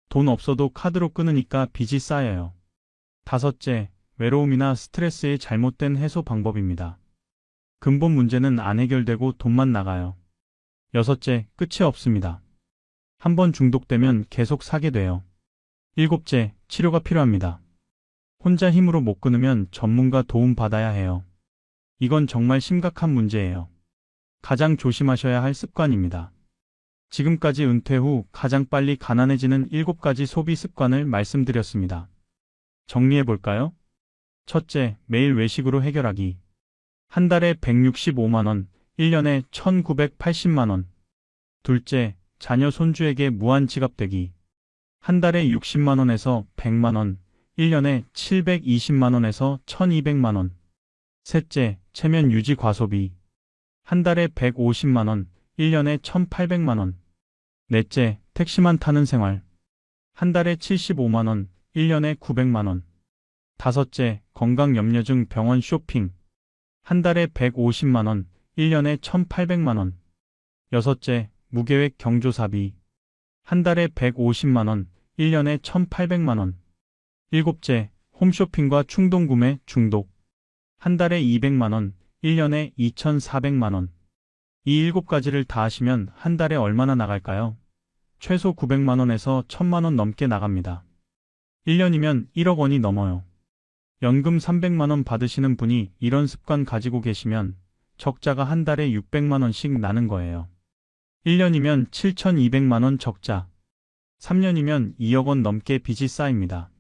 돈 없어도 카드로 끊으니까 빚이 쌓여요. 다섯째, 외로움이나 스트레스의 잘못된 해소 방법입니다. 근본 문제는 안 해결되고 돈만 나가요. 여섯째, 끝이 없습니다. 한번 중독되면 계속 사게 돼요. 일곱째, 치료가 필요합니다. 혼자 힘으로 못 끊으면 전문가 도움 받아야 해요. 이건 정말 심각한 문제예요. 가장 조심하셔야 할 습관입니다. 지금까지 은퇴 후 가장 빨리 가난해지는 7가지 소비 습관을 말씀드렸습니다. 정리해 볼까요? 첫째, 매일 외식으로 해결하기. 한 달에 165만 원, 1년에 1980만 원. 둘째, 자녀 손주에게 무한 지갑되기. 한 달에 60만 원에서 100만 원, 1년에 720만 원에서 1200만 원. 셋째, 체면 유지 과소비. 한 달에 150만 원, 1년에 1800만 원. 넷째, 택시만 타는 생활. 한 달에 75만 원, 1년에 900만 원. 다섯째, 건강염려증 병원 쇼핑. 한 달에 150만 원, 1년에 1800만 원. 여섯째, 무계획 경조사비. 한 달에 150만 원, 1년에 1800만 원. 일곱째, 홈쇼핑과 충동구매 중독. 한 달에 200만 원, 1년에 2400만 원. 이 7가지를 다 하시면 한 달에 얼마나 나갈까요? 최소 900만 원에서 1000만 원 넘게 나갑니다. 1년이면 1억 원이 넘어요. 연금 300만 원 받으시는 분이 이런 습관 가지고 계시면 적자가 한 달에 600만 원씩 나는 거예요. 1년이면 7200만 원 적자. 3년이면 2억 원 넘게 빚이 쌓입니다.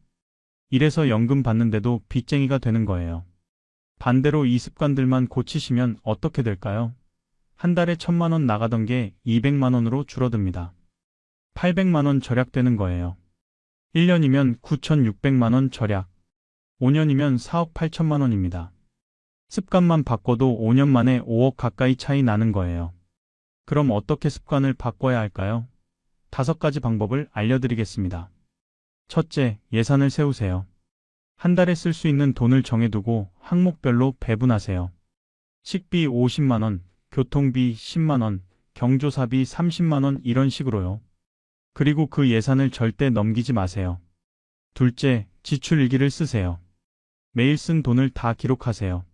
이래서 연금 받는데도 빚쟁이가 되는 거예요. 반대로 이 습관들만 고치시면 어떻게 될까요? 한 달에 1000만 원 나가던 게 200만 원으로 줄어듭니다. 800만 원 절약되는 거예요. 1년이면 9600만 원 절약. 5년이면 4억 8천만 원입니다. 습관만 바꿔도 5년 만에 5억 가까이 차이 나는 거예요. 그럼 어떻게 습관을 바꿔야 할까요? 5가지 방법을 알려드리겠습니다. 첫째, 예산을 세우세요. 한 달에 쓸 수 있는 돈을 정해두고 항목별로 배분하세요. 식비 50만 원, 교통비 10만 원, 경조사비 30만 원 이런 식으로요. 그리고 그 예산을 절대 넘기지 마세요. 둘째, 지출 일기를 쓰세요. 매일 쓴 돈을 다 기록하세요.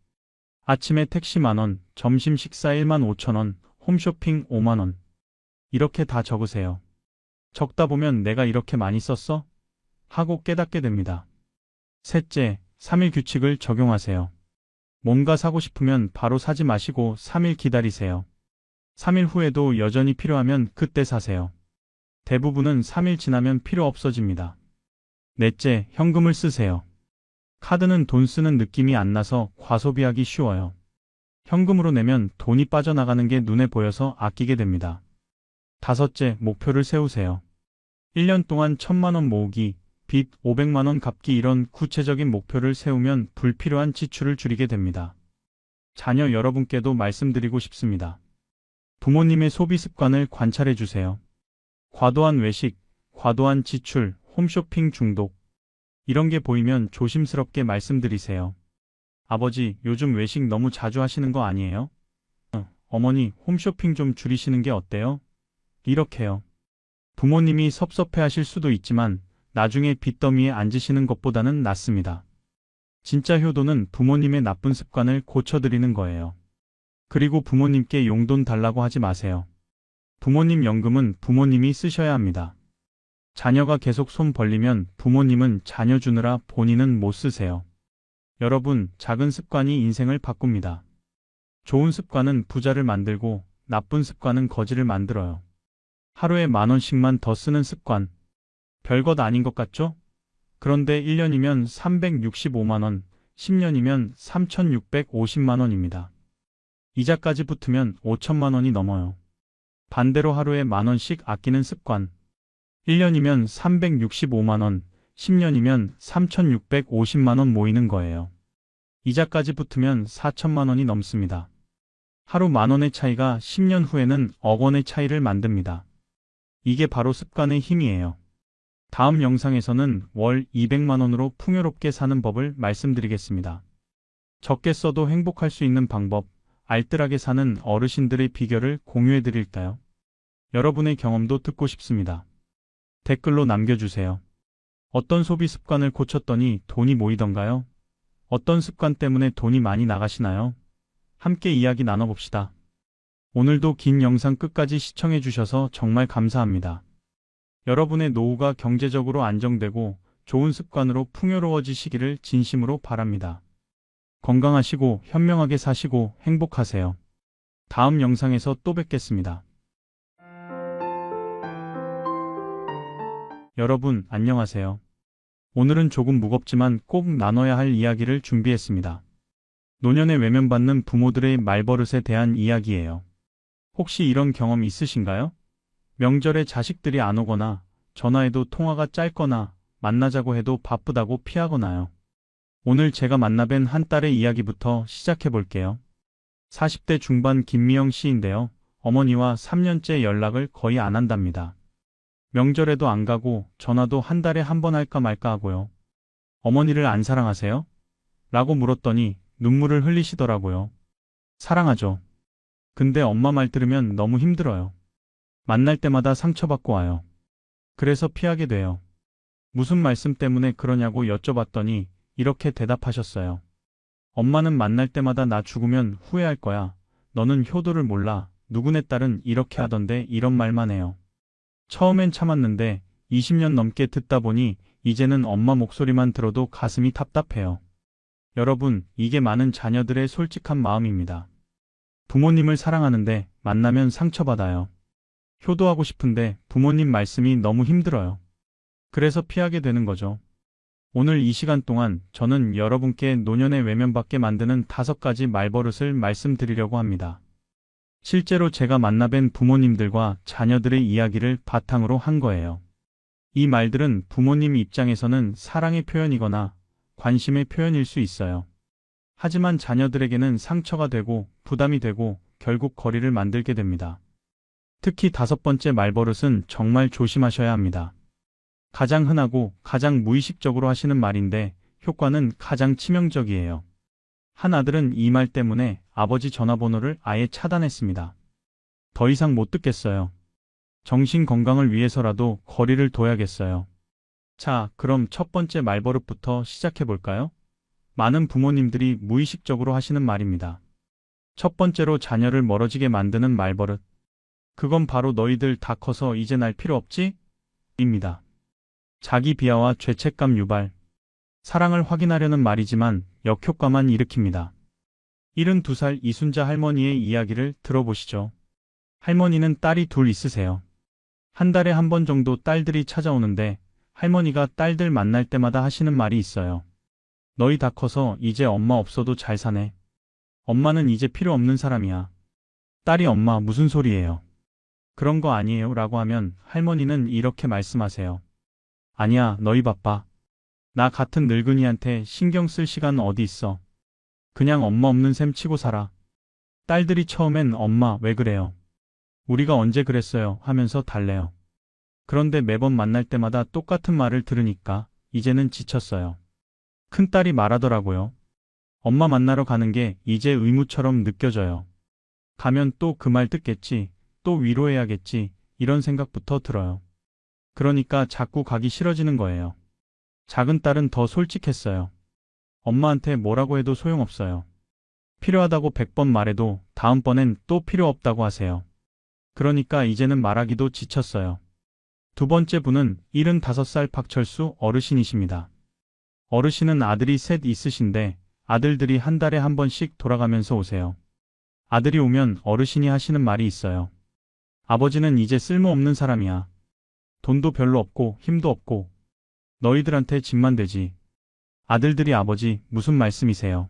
아침에 택시 만원, 점심 식사 1만 5천 원, 홈쇼핑 5만 원. 이렇게 다 적으세요. 적다 보면 내가 이렇게 많이 썼어? 하고 깨닫게 됩니다. 셋째, 3일 규칙을 적용하세요. 뭔가 사고 싶으면 바로 사지 마시고 3일 기다리세요. 3일 후에도 여전히 필요하면 그때 사세요. 대부분은 3일 지나면 필요 없어집니다. 넷째, 현금을 쓰세요. 카드는 돈 쓰는 느낌이 안 나서 과소비하기 쉬워요. 현금으로 내면 돈이 빠져나가는 게 눈에 보여서 아끼게 됩니다. 다섯째, 목표를 세우세요. 1년 동안 1000만 원 모으기, 빚 500만 원 갚기 이런 구체적인 목표를 세우면 불필요한 지출을 줄이게 됩니다. 자녀 여러분께도 말씀드리고 싶습니다. 부모님의 소비 습관을 관찰해 주세요. 과도한 외식, 과도한 지출, 홈쇼핑 중독. 이런 게 보이면 조심스럽게 말씀드리세요. 아버지, 요즘 외식 너무 자주 하시는 거 아니에요? 어머니, 홈쇼핑 좀 줄이시는 게 어때요? 이렇게요. 부모님이 섭섭해 하실 수도 있지만 나중에 빚더미에 앉으시는 것보다는 낫습니다. 진짜 효도는 부모님의 나쁜 습관을 고쳐드리는 거예요. 그리고 부모님께 용돈 달라고 하지 마세요. 부모님 연금은 부모님이 쓰셔야 합니다. 자녀가 계속 손 벌리면 부모님은 자녀 주느라 본인은 못 쓰세요. 여러분, 작은 습관이 인생을 바꿉니다. 좋은 습관은 부자를 만들고 나쁜 습관은 거지를 만들어요. 하루에 10,000원씩만 더 쓰는 습관. 별것 아닌 것 같죠? 그런데 1년이면 365만 원, 10년이면 3,650만 원입니다. 이자까지 붙으면 5천만 원이 넘어요. 반대로 하루에 10,000원씩 아끼는 습관. 1년이면 365만 원, 10년이면 3,650만 원 모이는 거예요. 이자까지 붙으면 4천만 원이 넘습니다. 하루 10,000원의 차이가 10년 후에는 억 원의 차이를 만듭니다. 이게 바로 습관의 힘이에요. 다음 영상에서는 월 200만 원으로 풍요롭게 사는 법을 말씀드리겠습니다. 적게 써도 행복할 수 있는 방법, 알뜰하게 사는 어르신들의 비결을 공유해 드릴까요? 여러분의 경험도 듣고 싶습니다. 댓글로 남겨주세요. 어떤 소비 습관을 고쳤더니 돈이 모이던가요? 어떤 습관 때문에 돈이 많이 나가시나요? 함께 이야기 나눠봅시다. 오늘도 긴 영상 끝까지 시청해 주셔서 정말 감사합니다. 여러분의 노후가 경제적으로 안정되고 좋은 습관으로 풍요로워지시기를 진심으로 바랍니다. 건강하시고 현명하게 사시고 행복하세요. 다음 영상에서 또 뵙겠습니다. 여러분, 안녕하세요. 오늘은 조금 무겁지만 꼭 나눠야 할 이야기를 준비했습니다. 노년에 외면받는 부모들의 말버릇에 대한 이야기예요. 혹시 이런 경험 있으신가요? 명절에 자식들이 안 오거나 전화해도 통화가 짧거나 만나자고 해도 바쁘다고 피하거나요. 오늘 제가 만나뵌 한 딸의 이야기부터 시작해 볼게요. 40대 중반 김미영 씨인데요. 어머니와 3년째 연락을 거의 안 한답니다. 명절에도 안 가고 전화도 한 달에 한 번 할까 말까 하고요. 어머니를 안 사랑하세요? 라고 물었더니 눈물을 흘리시더라고요. 사랑하죠. 근데 엄마 말 들으면 너무 힘들어요. 만날 때마다 상처받고 와요. 그래서 피하게 돼요. 무슨 말씀 때문에 그러냐고 여쭤봤더니 이렇게 대답하셨어요. 엄마는 만날 때마다 나 죽으면 후회할 거야. 너는 효도를 몰라. 누구네 딸은 이렇게 하던데 이런 말만 해요. 처음엔 참았는데 20년 넘게 듣다 보니 이제는 엄마 목소리만 들어도 가슴이 답답해요. 여러분, 이게 많은 자녀들의 솔직한 마음입니다. 부모님을 사랑하는데 만나면 상처받아요. 효도하고 싶은데 부모님 말씀이 너무 힘들어요. 그래서 피하게 되는 거죠. 오늘 이 시간 동안 저는 여러분께 노년에 외면받게 만드는 5가지 말버릇을 말씀드리려고 합니다. 실제로 제가 만나뵌 부모님들과 자녀들의 이야기를 바탕으로 한 거예요. 이 말들은 부모님 입장에서는 사랑의 표현이거나 관심의 표현일 수 있어요. 하지만 자녀들에게는 상처가 되고 부담이 되고 결국 거리를 만들게 됩니다. 특히 5번째 말버릇은 정말 조심하셔야 합니다. 가장 흔하고 가장 무의식적으로 하시는 말인데 효과는 가장 치명적이에요. 한 아들은 이 말 때문에 아버지 전화번호를 아예 차단했습니다. 더 이상 못 듣겠어요. 정신 건강을 위해서라도 거리를 둬야겠어요. 자, 그럼 첫 번째 말버릇부터 시작해 볼까요? 많은 부모님들이 무의식적으로 하시는 말입니다. 첫 번째로 자녀를 멀어지게 만드는 말버릇. 그건 바로 너희들 다 커서 이제 날 필요 없지? 입니다. 자기 비하와 죄책감 유발. 사랑을 확인하려는 말이지만 역효과만 일으킵니다. 72살 이순자 할머니의 이야기를 들어보시죠. 할머니는 딸이 둘 있으세요. 한 달에 한 번 정도 딸들이 찾아오는데 할머니가 딸들 만날 때마다 하시는 말이 있어요. 너희 다 커서 이제 엄마 없어도 잘 사네. 엄마는 이제 필요 없는 사람이야. 딸이 엄마 무슨 소리예요? 그런 거 아니에요 라고 하면 할머니는 이렇게 말씀하세요. 아니야, 너희 바빠. 나 같은 늙은이한테 신경 쓸 시간 어디 있어. 그냥 엄마 없는 셈 치고 살아. 딸들이 처음엔 엄마 왜 그래요? 우리가 언제 그랬어요 하면서 달래요. 그런데 매번 만날 때마다 똑같은 말을 들으니까 이제는 지쳤어요. 큰딸이 말하더라고요. 엄마 만나러 가는 게 이제 의무처럼 느껴져요. 가면 또 그 말 듣겠지, 또 위로해야겠지, 이런 생각부터 들어요. 그러니까 자꾸 가기 싫어지는 거예요. 작은 딸은 더 솔직했어요. 엄마한테 뭐라고 해도 소용없어요. 필요하다고 100번 말해도 다음번엔 또 필요 없다고 하세요. 그러니까 이제는 말하기도 지쳤어요. 두 번째 분은 75살 박철수 어르신이십니다. 어르신은 아들이 셋 있으신데 아들들이 한 달에 한 번씩 돌아가면서 오세요. 아들이 오면 어르신이 하시는 말이 있어요. 아버지는 이제 쓸모없는 사람이야. 돈도 별로 없고 힘도 없고 너희들한테 짐만 되지. 아들들이 아버지 무슨 말씀이세요?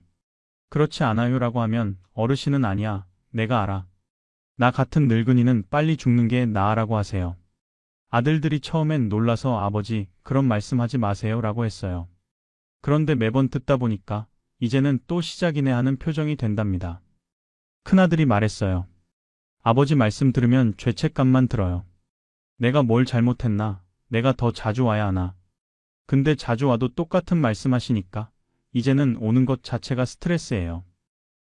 그렇지 않아요 라고 하면 어르신은 아니야. 내가 알아. 나 같은 늙은이는 빨리 죽는 게 나으라고 하세요. 아들들이 처음엔 놀라서 아버지, 그런 말씀하지 마세요 라고 했어요. 그런데 매번 듣다 보니까 이제는 또 시작이네 하는 표정이 된답니다. 큰아들이 말했어요. 아버지 말씀 들으면 죄책감만 들어요. 내가 뭘 잘못했나? 내가 더 자주 와야 하나? 근데 자주 와도 똑같은 말씀하시니까 이제는 오는 것 자체가 스트레스예요.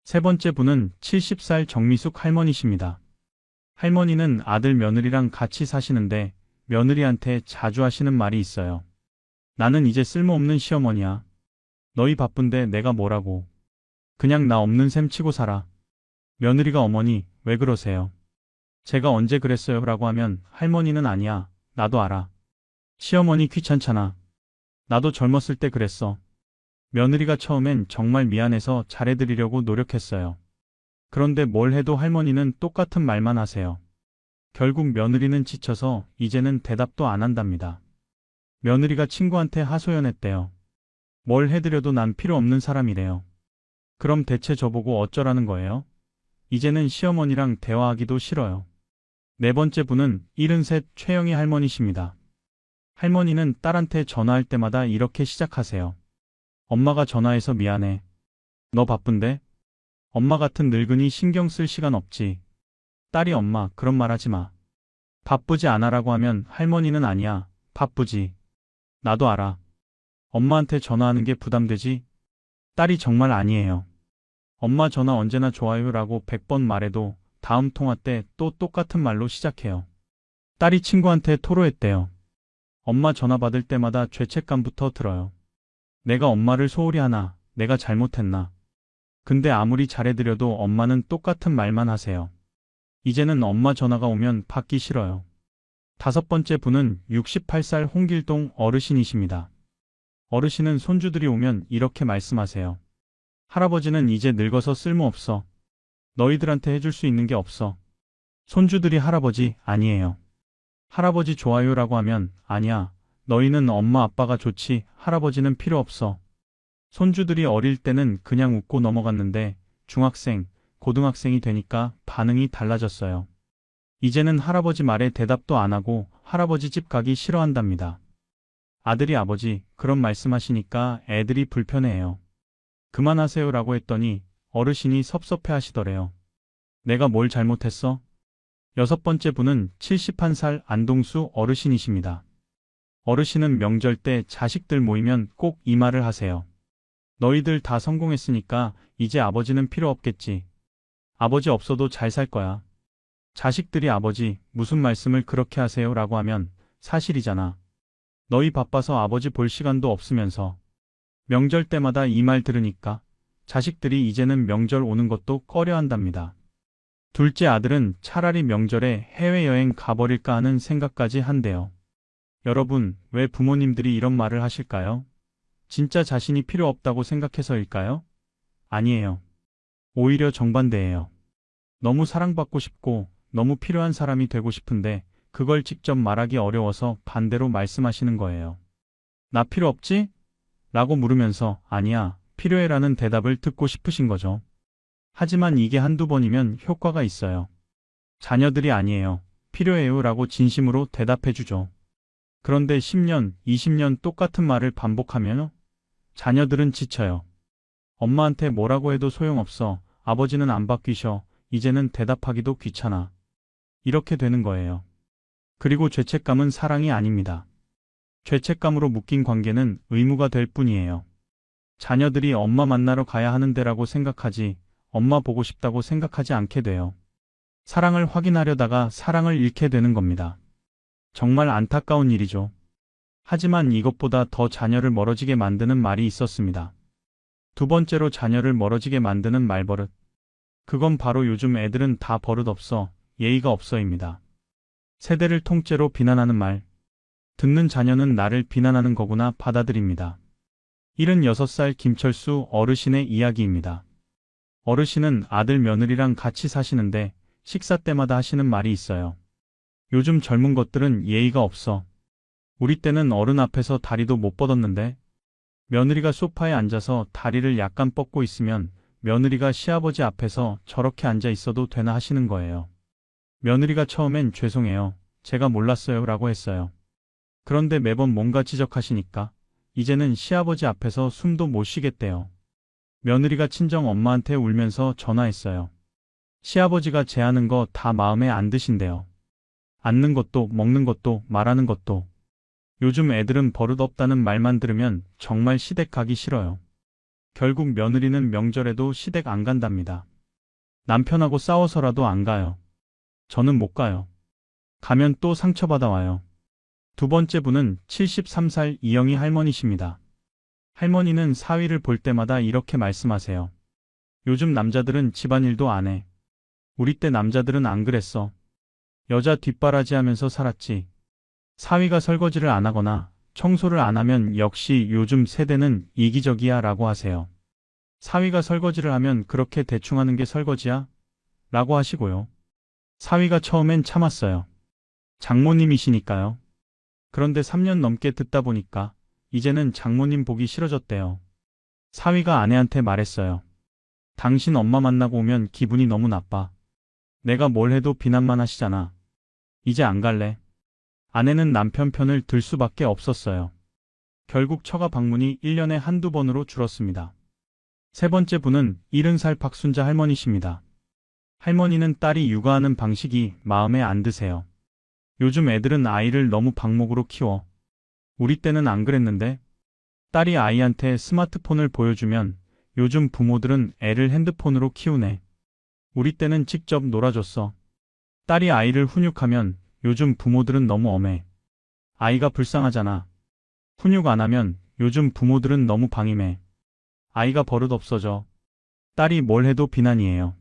세 번째 분은 70살 정미숙 할머니십니다. 할머니는 아들 며느리랑 같이 사시는데 며느리한테 자주 하시는 말이 있어요. 나는 이제 쓸모없는 시어머니야. 너희 바쁜데 내가 뭐라고. 그냥 나 없는 셈 치고 살아. 며느리가 어머니, 왜 그러세요? 제가 언제 그랬어요? 라고 하면 할머니는 아니야. 나도 알아. 시어머니 귀찮잖아. 나도 젊었을 때 그랬어. 며느리가 처음엔 정말 미안해서 잘해드리려고 노력했어요. 그런데 뭘 해도 할머니는 똑같은 말만 하세요. 결국 며느리는 지쳐서 이제는 대답도 안 한답니다. 며느리가 친구한테 하소연했대요. 뭘 해드려도 난 필요 없는 사람이래요. 그럼 대체 저보고 어쩌라는 거예요? 이제는 시어머니랑 대화하기도 싫어요. 네 번째 분은 73 최영희 할머니십니다. 할머니는 딸한테 전화할 때마다 이렇게 시작하세요. 엄마가 전화해서 미안해. 너 바쁜데? 엄마 같은 늙은이 신경 쓸 시간 없지. 딸이 엄마, 그런 말 하지 마. 바쁘지 않아라고 하면 할머니는 아니야. 바쁘지. 나도 알아. 엄마한테 전화하는 게 부담되지? 딸이 정말 아니에요. 엄마 전화 언제나 좋아요라고 100번 말해도 다음 통화 때 또 똑같은 말로 시작해요. 딸이 친구한테 토로했대요. 엄마 전화 받을 때마다 죄책감부터 들어요. 내가 엄마를 소홀히 하나, 내가 잘못했나. 근데 아무리 잘해드려도 엄마는 똑같은 말만 하세요. 이제는 엄마 전화가 오면 받기 싫어요. 다섯 번째 분은 68살 홍길동 어르신이십니다. 어르신은 손주들이 오면 이렇게 말씀하세요. 할아버지는 이제 늙어서 쓸모없어. 너희들한테 해줄 수 있는 게 없어. 손주들이 할아버지 아니에요. 할아버지 좋아요라고 하면 아니야. 너희는 엄마 아빠가 좋지 할아버지는 필요 없어. 손주들이 어릴 때는 그냥 웃고 넘어갔는데 중학생, 고등학생이 되니까 반응이 달라졌어요. 이제는 할아버지 말에 대답도 안 하고 할아버지 집 가기 싫어한답니다. 아들이 아버지 그런 말씀하시니까 애들이 불편해해요. 그만하세요라고 했더니 어르신이 섭섭해 하시더래요. 내가 뭘 잘못했어? 여섯 번째 분은 71살 안동수 어르신이십니다. 어르신은 명절 때 자식들 모이면 꼭 이 말을 하세요. 너희들 다 성공했으니까 이제 아버지는 필요 없겠지. 아버지 없어도 잘 살 거야. 자식들이 아버지 무슨 말씀을 그렇게 하세요? 라고 하면 사실이잖아. 너희 바빠서 아버지 볼 시간도 없으면서. 명절 때마다 이 말 들으니까 자식들이 이제는 명절 오는 것도 꺼려한답니다. 둘째 아들은 차라리 명절에 해외여행 가버릴까 하는 생각까지 한대요. 여러분, 왜 부모님들이 이런 말을 하실까요? 진짜 자신이 필요 없다고 생각해서일까요? 아니에요. 오히려 정반대예요. 너무 사랑받고 싶고 너무 필요한 사람이 되고 싶은데 그걸 직접 말하기 어려워서 반대로 말씀하시는 거예요. 나 필요 없지? 라고 물으면서 아니야, 필요해라는 대답을 듣고 싶으신 거죠. 하지만 이게 한두 번이면 효과가 있어요. 자녀들이 아니에요. 필요해요 라고 진심으로 대답해 주죠. 그런데 10년, 20년 똑같은 말을 반복하면 자녀들은 지쳐요. 엄마한테 뭐라고 해도 소용없어. 아버지는 안 바뀌셔. 이제는 대답하기도 귀찮아. 이렇게 되는 거예요. 그리고 죄책감은 사랑이 아닙니다. 죄책감으로 묶인 관계는 의무가 될 뿐이에요. 자녀들이 엄마 만나러 가야 하는 데라고 생각하지 엄마 보고 싶다고 생각하지 않게 돼요. 사랑을 확인하려다가 사랑을 잃게 되는 겁니다. 정말 안타까운 일이죠. 하지만 이것보다 더 자녀를 멀어지게 만드는 말이 있었습니다. 두 번째로 자녀를 멀어지게 만드는 말버릇. 그건 바로 요즘 애들은 다 버릇 없어, 예의가 없어입니다. 세대를 통째로 비난하는 말. 듣는 자녀는 나를 비난하는 거구나 받아들입니다. 76살 김철수 어르신의 이야기입니다. 어르신은 아들 며느리랑 같이 사시는데 식사 때마다 하시는 말이 있어요. 요즘 젊은 것들은 예의가 없어. 우리 때는 어른 앞에서 다리도 못 뻗었는데 며느리가 소파에 앉아서 다리를 약간 뻗고 있으면 며느리가 시아버지 앞에서 저렇게 앉아 있어도 되나 하시는 거예요. 며느리가 처음엔 죄송해요. 제가 몰랐어요. 라고 했어요. 그런데 매번 뭔가 지적하시니까 이제는 시아버지 앞에서 숨도 못 쉬겠대요. 며느리가 친정 엄마한테 울면서 전화했어요. 시아버지가 제하는 거 다 마음에 안 드신대요. 앉는 것도 먹는 것도 말하는 것도. 요즘 애들은 버릇 없다는 말만 들으면 정말 시댁 가기 싫어요. 결국 며느리는 명절에도 시댁 안 간답니다. 남편하고 싸워서라도 안 가요. 저는 못 가요. 가면 또 상처받아 와요. 두 번째 분은 73살 이영희 할머니십니다. 할머니는 사위를 볼 때마다 이렇게 말씀하세요. 요즘 남자들은 집안일도 안 해. 우리 때 남자들은 안 그랬어. 여자 뒷바라지 하면서 살았지. 사위가 설거지를 안 하거나 청소를 안 하면 역시 요즘 세대는 이기적이야 라고 하세요. 사위가 설거지를 하면 그렇게 대충 하는 게 설거지야? 라고 하시고요. 사위가 처음엔 참았어요. 장모님이시니까요. 그런데 3년 넘게 듣다 보니까 이제는 장모님 보기 싫어졌대요. 사위가 아내한테 말했어요. 당신 엄마 만나고 오면 기분이 너무 나빠. 내가 뭘 해도 비난만 하시잖아. 이제 안 갈래. 아내는 남편 편을 들 수밖에 없었어요. 결국 처가 방문이 1년에 한두 번으로 줄었습니다. 세 번째 분은 70살 박순자 할머니십니다. 할머니는 딸이 육아하는 방식이 마음에 안 드세요. 요즘 애들은 아이를 너무 방목으로 키워. 우리 때는 안 그랬는데 딸이 아이한테 스마트폰을 보여주면 요즘 부모들은 애를 핸드폰으로 키우네. 우리 때는 직접 놀아줬어. 딸이 아이를 훈육하면 요즘 부모들은 너무 엄해. 아이가 불쌍하잖아. 훈육 안 하면 요즘 부모들은 너무 방임해. 아이가 버릇 없어져. 딸이 뭘 해도 비난이에요.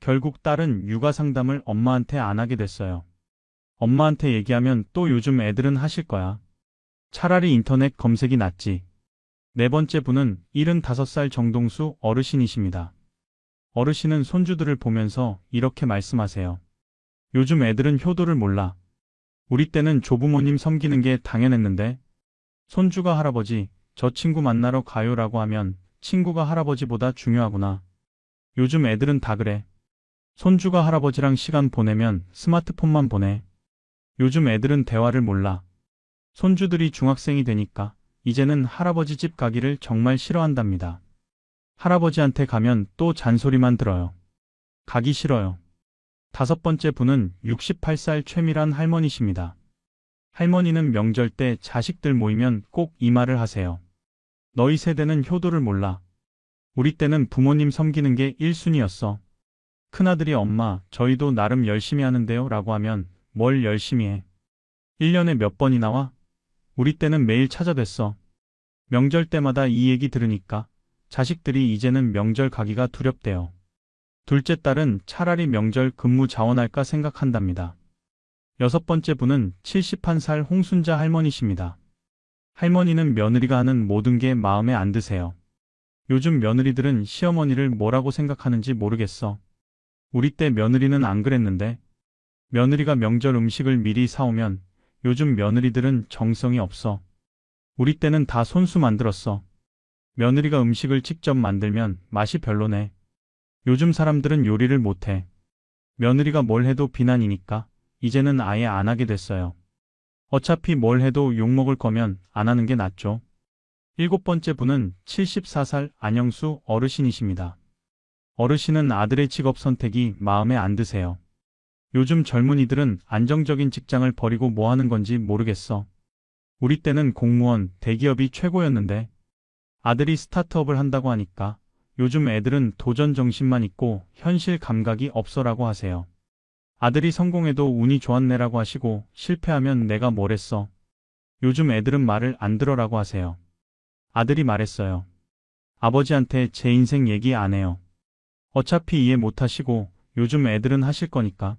결국 딸은 육아 상담을 엄마한테 안 하게 됐어요. 엄마한테 얘기하면 또 요즘 애들은 하실 거야. 차라리 인터넷 검색이 낫지. 네 번째 분은 75살 정동수 어르신이십니다. 어르신은 손주들을 보면서 이렇게 말씀하세요. 요즘 애들은 효도를 몰라. 우리 때는 조부모님 섬기는 게 당연했는데 손주가 할아버지, 저 친구 만나러 가요라고 하면 친구가 할아버지보다 중요하구나. 요즘 애들은 다 그래. 손주가 할아버지랑 시간 보내면 스마트폰만 보내. 요즘 애들은 대화를 몰라. 손주들이 중학생이 되니까 이제는 할아버지 집 가기를 정말 싫어한답니다. 할아버지한테 가면 또 잔소리만 들어요. 가기 싫어요. 다섯 번째 분은 68살 최미란 할머니십니다. 할머니는 명절 때 자식들 모이면 꼭 이 말을 하세요. 너희 세대는 효도를 몰라. 우리 때는 부모님 섬기는 게 1순위였어. 큰아들이 엄마, 저희도 나름 열심히 하는데요 라고 하면 뭘 열심히 해. 1년에 몇 번이나 와? 우리 때는 매일 찾아뵀어. 명절 때마다 이 얘기 들으니까 자식들이 이제는 명절 가기가 두렵대요. 둘째 딸은 차라리 명절 근무 자원할까 생각한답니다. 여섯 번째 분은 71살 홍순자 할머니십니다. 할머니는 며느리가 하는 모든 게 마음에 안 드세요. 요즘 며느리들은 시어머니를 뭐라고 생각하는지 모르겠어. 우리 때 며느리는 안 그랬는데 며느리가 명절 음식을 미리 사오면 요즘 며느리들은 정성이 없어. 우리 때는 다 손수 만들었어. 며느리가 음식을 직접 만들면 맛이 별로네. 요즘 사람들은 요리를 못해. 며느리가 뭘 해도 비난이니까 이제는 아예 안 하게 됐어요. 어차피 뭘 해도 욕먹을 거면 안 하는 게 낫죠. 일곱 번째 분은 74살 안영수 어르신이십니다. 어르신은 아들의 직업 선택이 마음에 안 드세요. 요즘 젊은이들은 안정적인 직장을 버리고 뭐 하는 건지 모르겠어. 우리 때는 공무원, 대기업이 최고였는데 아들이 스타트업을 한다고 하니까 요즘 애들은 도전 정신만 있고 현실 감각이 없어라고 하세요. 아들이 성공해도 운이 좋았네라고 하시고 실패하면 내가 뭘 했어. 요즘 애들은 말을 안 들어라고 하세요. 아들이 말했어요. 아버지한테 제 인생 얘기 안 해요. 어차피 이해 못 하시고 요즘 애들은 하실 거니까.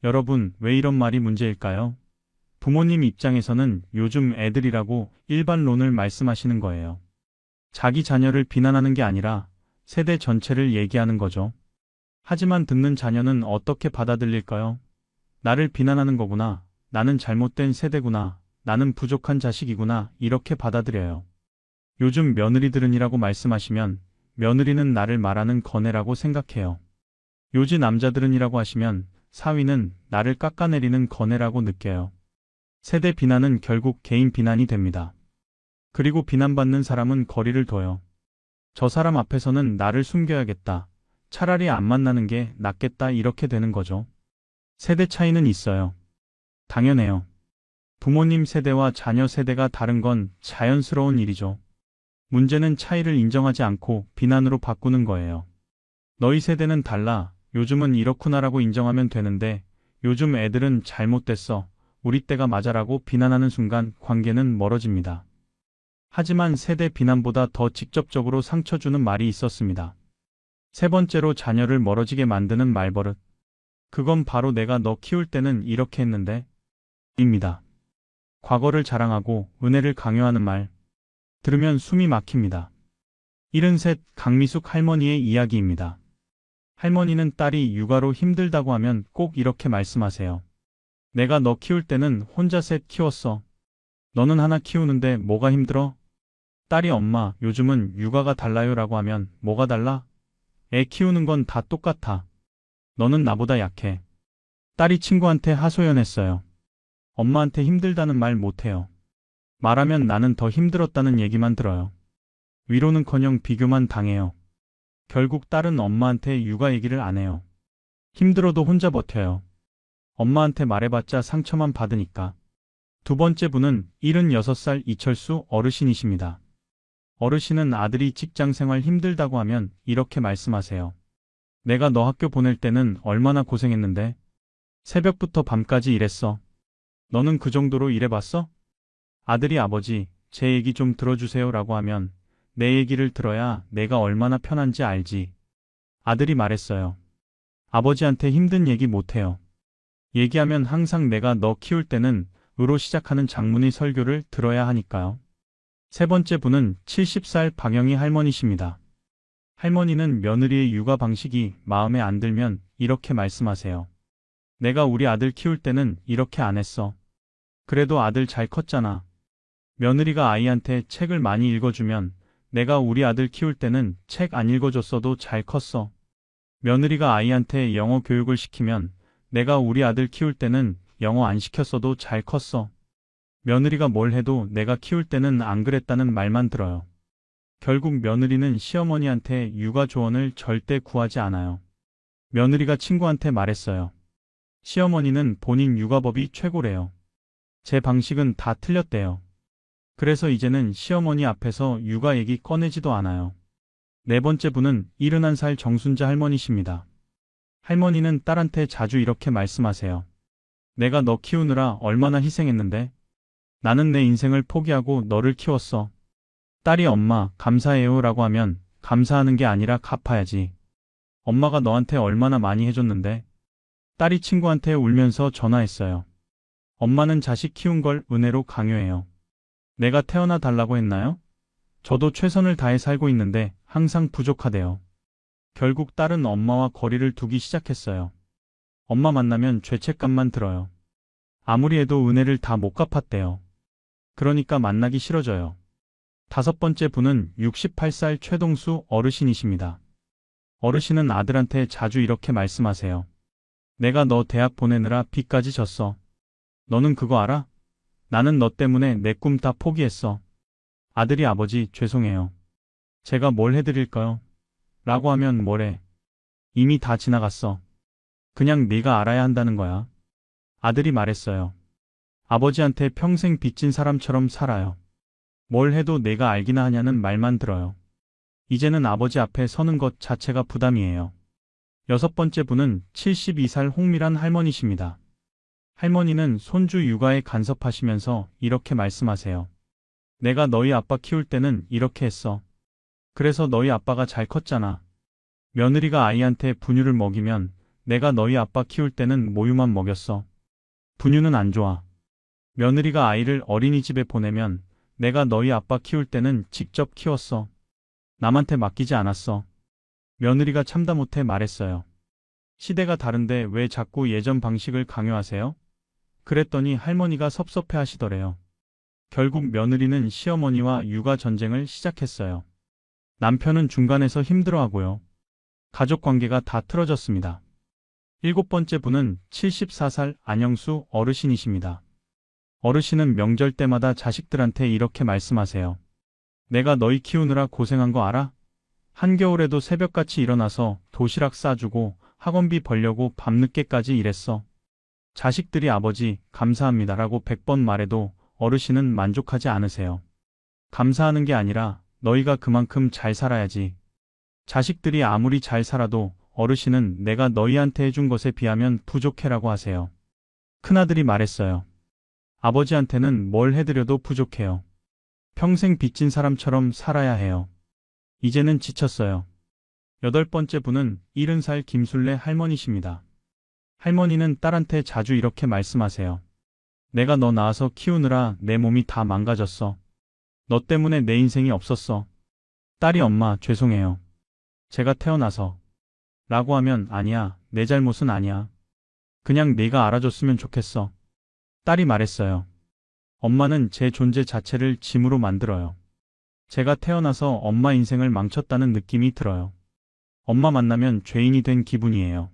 여러분, 왜 이런 말이 문제일까요? 부모님 입장에서는 요즘 애들이라고 일반론을 말씀하시는 거예요. 자기 자녀를 비난하는 게 아니라 세대 전체를 얘기하는 거죠. 하지만 듣는 자녀는 어떻게 받아들일까요? 나를 비난하는 거구나. 나는 잘못된 세대구나. 나는 부족한 자식이구나. 이렇게 받아들여요. 요즘 며느리들은이라고 말씀하시면 며느리는 나를 말하는 거네라고 생각해요. 요즘 남자들은이라고 하시면 사위는 나를 깎아내리는 거네라고 느껴요. 세대 비난은 결국 개인 비난이 됩니다. 그리고 비난받는 사람은 거리를 둬요. 저 사람 앞에서는 나를 숨겨야겠다. 차라리 안 만나는 게 낫겠다 이렇게 되는 거죠. 세대 차이는 있어요. 당연해요. 부모님 세대와 자녀 세대가 다른 건 자연스러운 일이죠. 문제는 차이를 인정하지 않고 비난으로 바꾸는 거예요. 너희 세대는 달라. 요즘은 이렇구나라고 인정하면 되는데 요즘 애들은 잘못됐어. 우리 때가 맞아라고 비난하는 순간 관계는 멀어집니다. 하지만 세대 비난보다 더 직접적으로 상처 주는 말이 있었습니다. 세 번째로 자녀를 멀어지게 만드는 말버릇. 그건 바로 내가 너 키울 때는 이렇게 했는데 입니다. 과거를 자랑하고 은혜를 강요하는 말. 들으면 숨이 막힙니다. 73 강미숙 할머니의 이야기입니다. 할머니는 딸이 육아로 힘들다고 하면 꼭 이렇게 말씀하세요. 내가 너 키울 때는 혼자 셋 키웠어. 너는 하나 키우는데 뭐가 힘들어? 딸이 엄마, 요즘은 육아가 달라요라고 하면 뭐가 달라? 애 키우는 건 다 똑같아. 너는 나보다 약해. 딸이 친구한테 하소연했어요. 엄마한테 힘들다는 말 못해요. 말하면 나는 더 힘들었다는 얘기만 들어요. 위로는커녕 비교만 당해요. 결국 딸은 엄마한테 육아 얘기를 안 해요. 힘들어도 혼자 버텨요. 엄마한테 말해봤자 상처만 받으니까. 두 번째 분은 76살 이철수 어르신이십니다. 어르신은 아들이 직장 생활 힘들다고 하면 이렇게 말씀하세요. 내가 너 학교 보낼 때는 얼마나 고생했는데? 새벽부터 밤까지 일했어. 너는 그 정도로 일해봤어? 아들이 아버지, 제 얘기 좀 들어주세요 라고 하면 내 얘기를 들어야 내가 얼마나 편한지 알지. 아들이 말했어요. 아버지한테 힘든 얘기 못해요. 얘기하면 항상 내가 너 키울 때는 으로 시작하는 장문의 설교를 들어야 하니까요. 세 번째 분은 70살 박영희 할머니십니다. 할머니는 며느리의 육아 방식이 마음에 안 들면 이렇게 말씀하세요. 내가 우리 아들 키울 때는 이렇게 안 했어. 그래도 아들 잘 컸잖아. 며느리가 아이한테 책을 많이 읽어주면 내가 우리 아들 키울 때는 책 안 읽어줬어도 잘 컸어. 며느리가 아이한테 영어 교육을 시키면 내가 우리 아들 키울 때는 영어 안 시켰어도 잘 컸어. 며느리가 뭘 해도 내가 키울 때는 안 그랬다는 말만 들어요. 결국 며느리는 시어머니한테 육아 조언을 절대 구하지 않아요. 며느리가 친구한테 말했어요. 시어머니는 본인 육아법이 최고래요. 제 방식은 다 틀렸대요. 그래서 이제는 시어머니 앞에서 육아 얘기 꺼내지도 않아요. 네 번째 분은 71살 정순자 할머니십니다. 할머니는 딸한테 자주 이렇게 말씀하세요. 내가 너 키우느라 얼마나 희생했는데? 나는 내 인생을 포기하고 너를 키웠어. 딸이 엄마, 감사해요 라고 하면 감사하는 게 아니라 갚아야지. 엄마가 너한테 얼마나 많이 해줬는데? 딸이 친구한테 울면서 전화했어요. 엄마는 자식 키운 걸 은혜로 강요해요. 내가 태어나 달라고 했나요? 저도 최선을 다해 살고 있는데 항상 부족하대요. 결국 딸은 엄마와 거리를 두기 시작했어요. 엄마 만나면 죄책감만 들어요. 아무리 해도 은혜를 다 못 갚았대요. 그러니까 만나기 싫어져요. 다섯 번째 분은 68살 최동수 어르신이십니다. 어르신은 아들한테 자주 이렇게 말씀하세요. 내가 너 대학 보내느라 빚까지 졌어. 너는 그거 알아? 나는 너 때문에 내 꿈 다 포기했어. 아들이 아버지 죄송해요. 제가 뭘 해드릴까요? 라고 하면 뭐래. 이미 다 지나갔어. 그냥 네가 알아야 한다는 거야. 아들이 말했어요. 아버지한테 평생 빚진 사람처럼 살아요. 뭘 해도 내가 알기나 하냐는 말만 들어요. 이제는 아버지 앞에 서는 것 자체가 부담이에요. 여섯 번째 분은 72살 홍미란 할머니십니다. 할머니는 손주 육아에 간섭하시면서 이렇게 말씀하세요. 내가 너희 아빠 키울 때는 이렇게 했어. 그래서 너희 아빠가 잘 컸잖아. 며느리가 아이한테 분유를 먹이면 내가 너희 아빠 키울 때는 모유만 먹였어. 분유는 안 좋아. 며느리가 아이를 어린이집에 보내면 내가 너희 아빠 키울 때는 직접 키웠어. 남한테 맡기지 않았어. 며느리가 참다 못해 말했어요. 시대가 다른데 왜 자꾸 예전 방식을 강요하세요? 그랬더니 할머니가 섭섭해 하시더래요. 결국 며느리는 시어머니와 육아 전쟁을 시작했어요. 남편은 중간에서 힘들어하고요. 가족 관계가 다 틀어졌습니다. 7번째 분은 74살 안영수 어르신이십니다. 어르신은 명절 때마다 자식들한테 이렇게 말씀하세요. 내가 너희 키우느라 고생한 거 알아? 한겨울에도 새벽같이 일어나서 도시락 싸주고 학원비 벌려고 밤늦게까지 일했어. 자식들이 아버지 감사합니다라고 100번 말해도 어르신은 만족하지 않으세요. 감사하는 게 아니라 너희가 그만큼 잘 살아야지. 자식들이 아무리 잘 살아도 어르신은 내가 너희한테 해준 것에 비하면 부족해라고 하세요. 큰아들이 말했어요. 아버지한테는 뭘 해드려도 부족해요. 평생 빚진 사람처럼 살아야 해요. 이제는 지쳤어요. 8번째 분은 70살 김술래 할머니십니다. 할머니는 딸한테 자주 이렇게 말씀하세요. 내가 너 낳아서 키우느라 내 몸이 다 망가졌어. 너 때문에 내 인생이 없었어. 딸이 엄마 죄송해요. 제가 태어나서. 라고 하면 아니야, 내 잘못은 아니야. 그냥 네가 알아줬으면 좋겠어. 딸이 말했어요. 엄마는 제 존재 자체를 짐으로 만들어요. 제가 태어나서 엄마 인생을 망쳤다는 느낌이 들어요. 엄마 만나면 죄인이 된 기분이에요.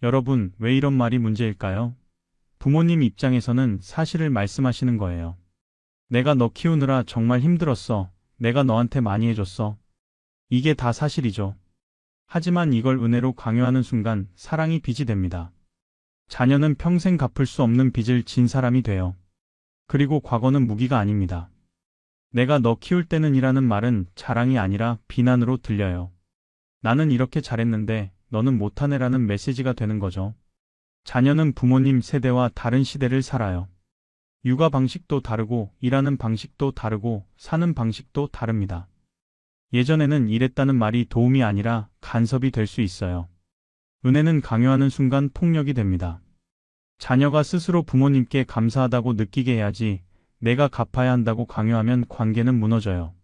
여러분, 왜 이런 말이 문제일까요? 부모님 입장에서는 사실을 말씀하시는 거예요. 내가 너 키우느라 정말 힘들었어. 내가 너한테 많이 해줬어. 이게 다 사실이죠. 하지만 이걸 은혜로 강요하는 순간 사랑이 빚이 됩니다. 자녀는 평생 갚을 수 없는 빚을 진 사람이 돼요. 그리고 과거는 무기가 아닙니다. 내가 너 키울 때는 이라는 말은 자랑이 아니라 비난으로 들려요. 나는 이렇게 잘했는데 너는 못한 애라는 메시지가 되는 거죠. 자녀는 부모님 세대와 다른 시대를 살아요. 육아 방식도 다르고 일하는 방식도 다르고 사는 방식도 다릅니다. 예전에는 이랬다는 말이 도움이 아니라 간섭이 될 수 있어요. 은혜는 강요하는 순간 폭력이 됩니다. 자녀가 스스로 부모님께 감사하다고 느끼게 해야지 내가 갚아야 한다고 강요하면 관계는 무너져요.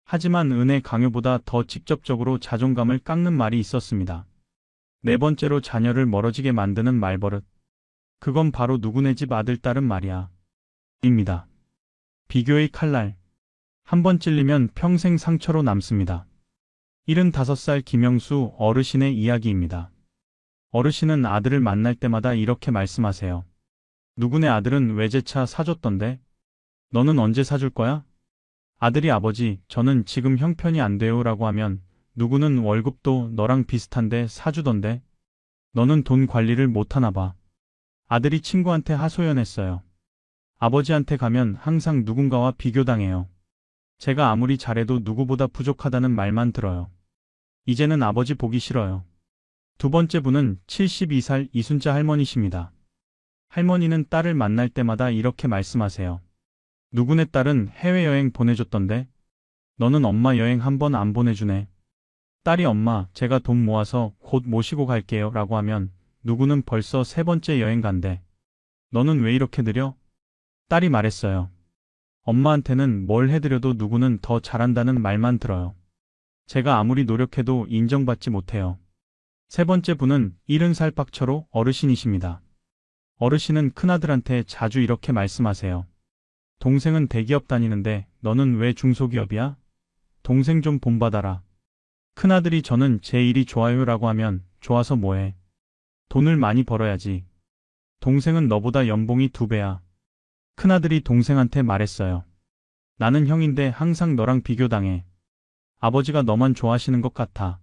하지만 은혜 강요보다 더 직접적으로 자존감을 깎는 말이 있었습니다. 4번째로 자녀를 멀어지게 만드는 말버릇. 그건 바로 누구네 집 아들 딸은 말이야. 입니다. 비교의 칼날. 한 번 찔리면 평생 상처로 남습니다. 75살 김영수 어르신의 이야기입니다. 어르신은 아들을 만날 때마다 이렇게 말씀하세요. 누구네 아들은 외제차 사줬던데? 너는 언제 사줄 거야? 아들이 아버지, 저는 지금 형편이 안 돼요 라고 하면 누구는 월급도 너랑 비슷한데 사주던데? 너는 돈 관리를 못하나 봐. 아들이 친구한테 하소연했어요. 아버지한테 가면 항상 누군가와 비교당해요. 제가 아무리 잘해도 누구보다 부족하다는 말만 들어요. 이제는 아버지 보기 싫어요. 2번째 분은 72살 이순자 할머니십니다. 할머니는 딸을 만날 때마다 이렇게 말씀하세요. 누구네 딸은 해외여행 보내줬던데? 너는 엄마 여행 한 번 안 보내주네. 딸이 엄마, 제가 돈 모아서 곧 모시고 갈게요 라고 하면 누구는 벌써 3번째 여행 간대. 너는 왜 이렇게 느려? 딸이 말했어요. 엄마한테는 뭘 해드려도 누구는 더 잘한다는 말만 들어요. 제가 아무리 노력해도 인정받지 못해요. 3번째 분은 70살 박철호 어르신이십니다. 어르신은 큰아들한테 자주 이렇게 말씀하세요. 동생은 대기업 다니는데 너는 왜 중소기업이야? 동생 좀 본받아라. 큰아들이 저는 제 일이 좋아요 라고 하면 좋아서 뭐해? 돈을 많이 벌어야지. 동생은 너보다 연봉이 2배야. 큰아들이 동생한테 말했어요. 나는 형인데 항상 너랑 비교당해. 아버지가 너만 좋아하시는 것 같아.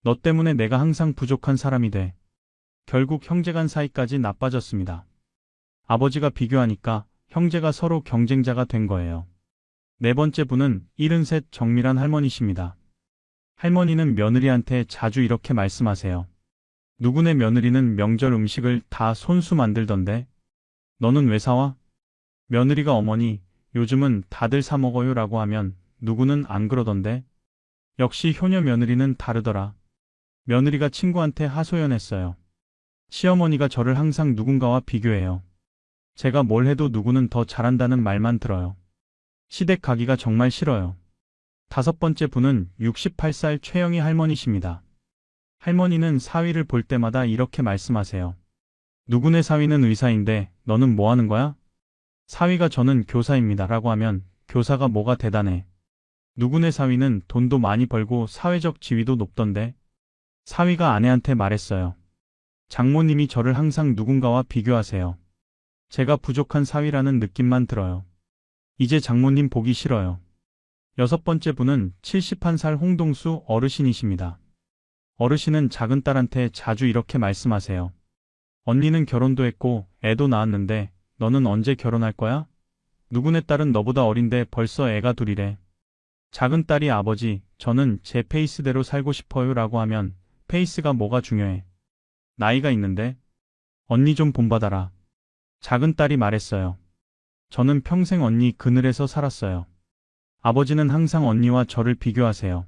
너 때문에 내가 항상 부족한 사람이 돼. 결국 형제간 사이까지 나빠졌습니다. 아버지가 비교하니까 형제가 서로 경쟁자가 된 거예요. 4번째 분은 73 정밀한 할머니십니다. 할머니는 며느리한테 자주 이렇게 말씀하세요. 누구네 며느리는 명절 음식을 다 손수 만들던데? 너는 왜 사와? 며느리가 어머니, 요즘은 다들 사 먹어요 라고 하면 누구는 안 그러던데? 역시 효녀 며느리는 다르더라. 며느리가 친구한테 하소연했어요. 시어머니가 저를 항상 누군가와 비교해요. 제가 뭘 해도 누구는 더 잘한다는 말만 들어요. 시댁 가기가 정말 싫어요. 5번째 분은 68살 최영희 할머니십니다. 할머니는 사위를 볼 때마다 이렇게 말씀하세요. 누구네 사위는 의사인데 너는 뭐 하는 거야? 사위가 저는 교사입니다 라고 하면 교사가 뭐가 대단해. 누구네 사위는 돈도 많이 벌고 사회적 지위도 높던데? 사위가 아내한테 말했어요. 장모님이 저를 항상 누군가와 비교하세요. 제가 부족한 사위라는 느낌만 들어요. 이제 장모님 보기 싫어요. 여섯 번째 분은 71살 홍동수 어르신이십니다. 어르신은 작은 딸한테 자주 이렇게 말씀하세요. 언니는 결혼도 했고 애도 낳았는데 너는 언제 결혼할 거야? 누구네 딸은 너보다 어린데 벌써 애가 둘이래. 작은 딸이 아버지, 저는 제 페이스대로 살고 싶어요 라고 하면 페이스가 뭐가 중요해. 나이가 있는데 언니 좀 본받아라. 작은 딸이 말했어요. 저는 평생 언니 그늘에서 살았어요. 아버지는 항상 언니와 저를 비교하세요.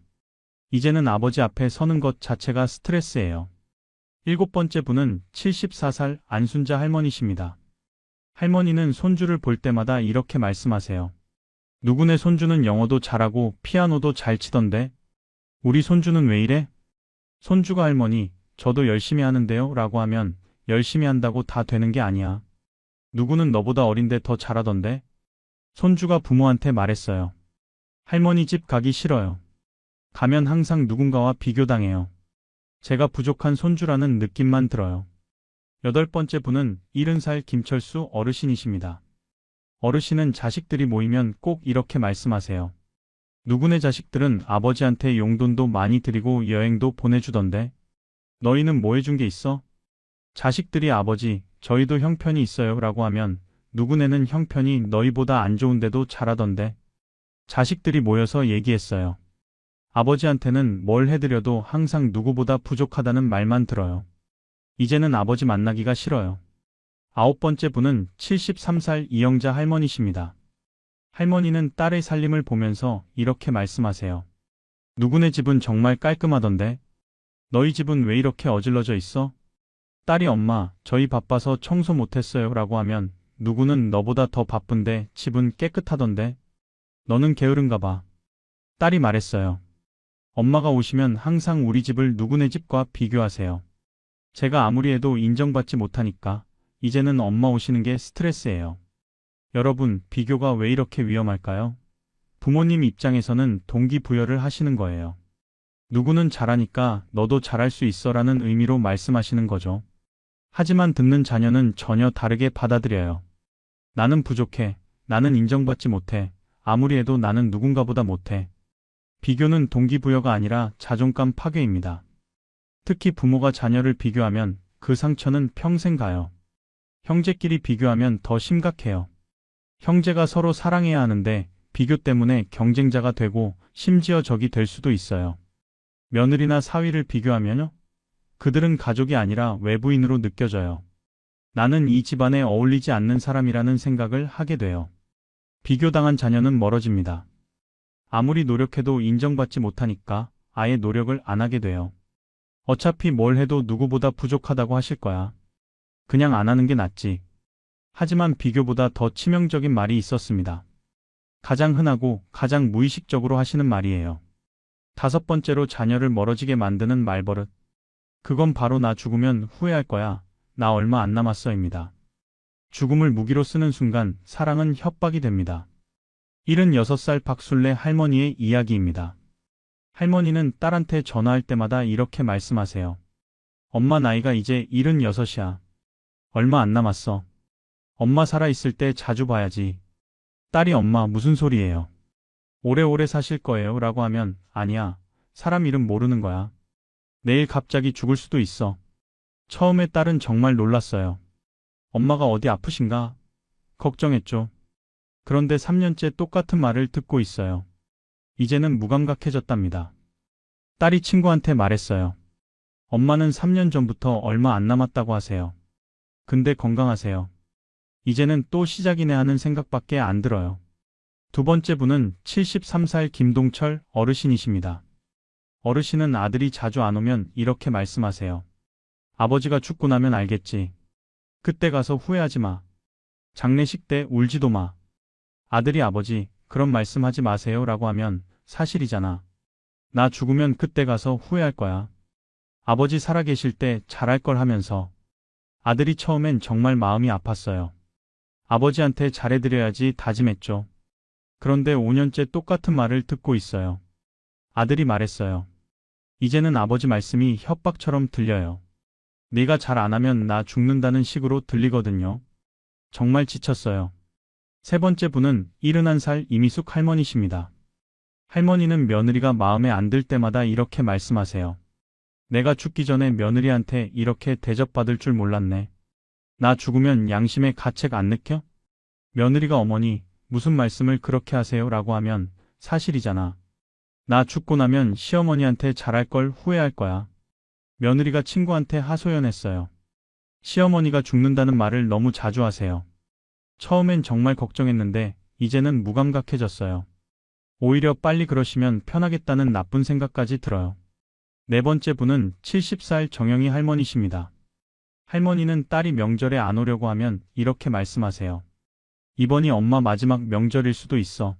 이제는 아버지 앞에 서는 것 자체가 스트레스예요. 일곱 번째 분은 74살 안순자 할머니십니다. 할머니는 손주를 볼 때마다 이렇게 말씀하세요. 누구네 손주는 영어도 잘하고 피아노도 잘 치던데 우리 손주는 왜 이래? 손주가 할머니, 저도 열심히 하는데요 라고 하면 열심히 한다고 다 되는 게 아니야. 누구는 너보다 어린데 더 잘하던데? 손주가 부모한테 말했어요. 할머니 집 가기 싫어요. 가면 항상 누군가와 비교당해요. 제가 부족한 손주라는 느낌만 들어요. 여덟 번째 분은 70살 김철수 어르신이십니다. 어르신은 자식들이 모이면 꼭 이렇게 말씀하세요. 누구네 자식들은 아버지한테 용돈도 많이 드리고 여행도 보내주던데 너희는 뭐 해준 게 있어? 자식들이 아버지, 저희도 형편이 있어요 라고 하면 누구네는 형편이 너희보다 안 좋은데도 잘하던데 자식들이 모여서 얘기했어요. 아버지한테는 뭘 해드려도 항상 누구보다 부족하다는 말만 들어요. 이제는 아버지 만나기가 싫어요. 아홉 번째 분은 73살 이영자 할머니십니다. 할머니는 딸의 살림을 보면서 이렇게 말씀하세요. 누구네 집은 정말 깔끔하던데 너희 집은 왜 이렇게 어질러져 있어? 딸이 엄마, 저희 바빠서 청소 못했어요 라고 하면 누구는 너보다 더 바쁜데 집은 깨끗하던데 너는 게으른가 봐. 딸이 말했어요. 엄마가 오시면 항상 우리 집을 누구네 집과 비교하세요. 제가 아무리 해도 인정받지 못하니까 이제는 엄마 오시는 게 스트레스예요. 여러분, 비교가 왜 이렇게 위험할까요? 부모님 입장에서는 동기부여를 하시는 거예요. 누구는 잘하니까 너도 잘할 수 있어라는 의미로 말씀하시는 거죠. 하지만 듣는 자녀는 전혀 다르게 받아들여요. 나는 부족해. 나는 인정받지 못해. 아무리 해도 나는 누군가보다 못해. 비교는 동기부여가 아니라 자존감 파괴입니다. 특히 부모가 자녀를 비교하면 그 상처는 평생 가요. 형제끼리 비교하면 더 심각해요. 형제가 서로 사랑해야 하는데 비교 때문에 경쟁자가 되고 심지어 적이 될 수도 있어요. 며느리나 사위를 비교하면요? 그들은 가족이 아니라 외부인으로 느껴져요. 나는 이 집안에 어울리지 않는 사람이라는 생각을 하게 돼요. 비교당한 자녀는 멀어집니다. 아무리 노력해도 인정받지 못하니까 아예 노력을 안 하게 돼요. 어차피 뭘 해도 누구보다 부족하다고 하실 거야. 그냥 안 하는 게 낫지. 하지만 비교보다 더 치명적인 말이 있었습니다. 가장 흔하고 가장 무의식적으로 하시는 말이에요. 다섯 번째로 자녀를 멀어지게 만드는 말버릇. 그건 바로 나 죽으면 후회할 거야. 나 얼마 안 남았어입니다. 죽음을 무기로 쓰는 순간 사랑은 협박이 됩니다. 76살 박순례 할머니의 이야기입니다. 할머니는 딸한테 전화할 때마다 이렇게 말씀하세요. 엄마 나이가 이제 76이야. 얼마 안 남았어. 엄마 살아있을 때 자주 봐야지. 딸이 엄마 무슨 소리예요? 오래오래 사실 거예요 라고 하면 아니야. 사람 이름 모르는 거야. 내일 갑자기 죽을 수도 있어. 처음에 딸은 정말 놀랐어요. 엄마가 어디 아프신가? 걱정했죠. 그런데 3년째 똑같은 말을 듣고 있어요. 이제는 무감각해졌답니다. 딸이 친구한테 말했어요. 엄마는 3년 전부터 얼마 안 남았다고 하세요. 근데 건강하세요. 이제는 또 시작이네 하는 생각밖에 안 들어요. 두 번째 분은 73살 김동철 어르신이십니다. 어르신은 아들이 자주 안 오면 이렇게 말씀하세요. 아버지가 죽고 나면 알겠지. 그때 가서 후회하지 마. 장례식 때 울지도 마. 아들이 아버지, 그런 말씀하지 마세요 라고 하면 사실이잖아. 나 죽으면 그때 가서 후회할 거야. 아버지 살아계실 때 잘할 걸 하면서. 아들이 처음엔 정말 마음이 아팠어요. 아버지한테 잘해드려야지 다짐했죠. 그런데 5년째 똑같은 말을 듣고 있어요. 아들이 말했어요. 이제는 아버지 말씀이 협박처럼 들려요. 네가 잘 안 하면 나 죽는다는 식으로 들리거든요. 정말 지쳤어요. 세 번째 분은 71살 이미숙 할머니십니다. 할머니는 며느리가 마음에 안 들 때마다 이렇게 말씀하세요. 내가 죽기 전에 며느리한테 이렇게 대접받을 줄 몰랐네. 나 죽으면 양심에 가책 안 느껴? 며느리가 어머니, 무슨 말씀을 그렇게 하세요? 라고 하면 사실이잖아. 나 죽고 나면 시어머니한테 잘할 걸 후회할 거야. 며느리가 친구한테 하소연했어요. 시어머니가 죽는다는 말을 너무 자주 하세요. 처음엔 정말 걱정했는데 이제는 무감각해졌어요. 오히려 빨리 그러시면 편하겠다는 나쁜 생각까지 들어요. 네 번째 분은 70살 정영희 할머니십니다. 할머니는 딸이 명절에 안 오려고 하면 이렇게 말씀하세요. 이번이 엄마 마지막 명절일 수도 있어.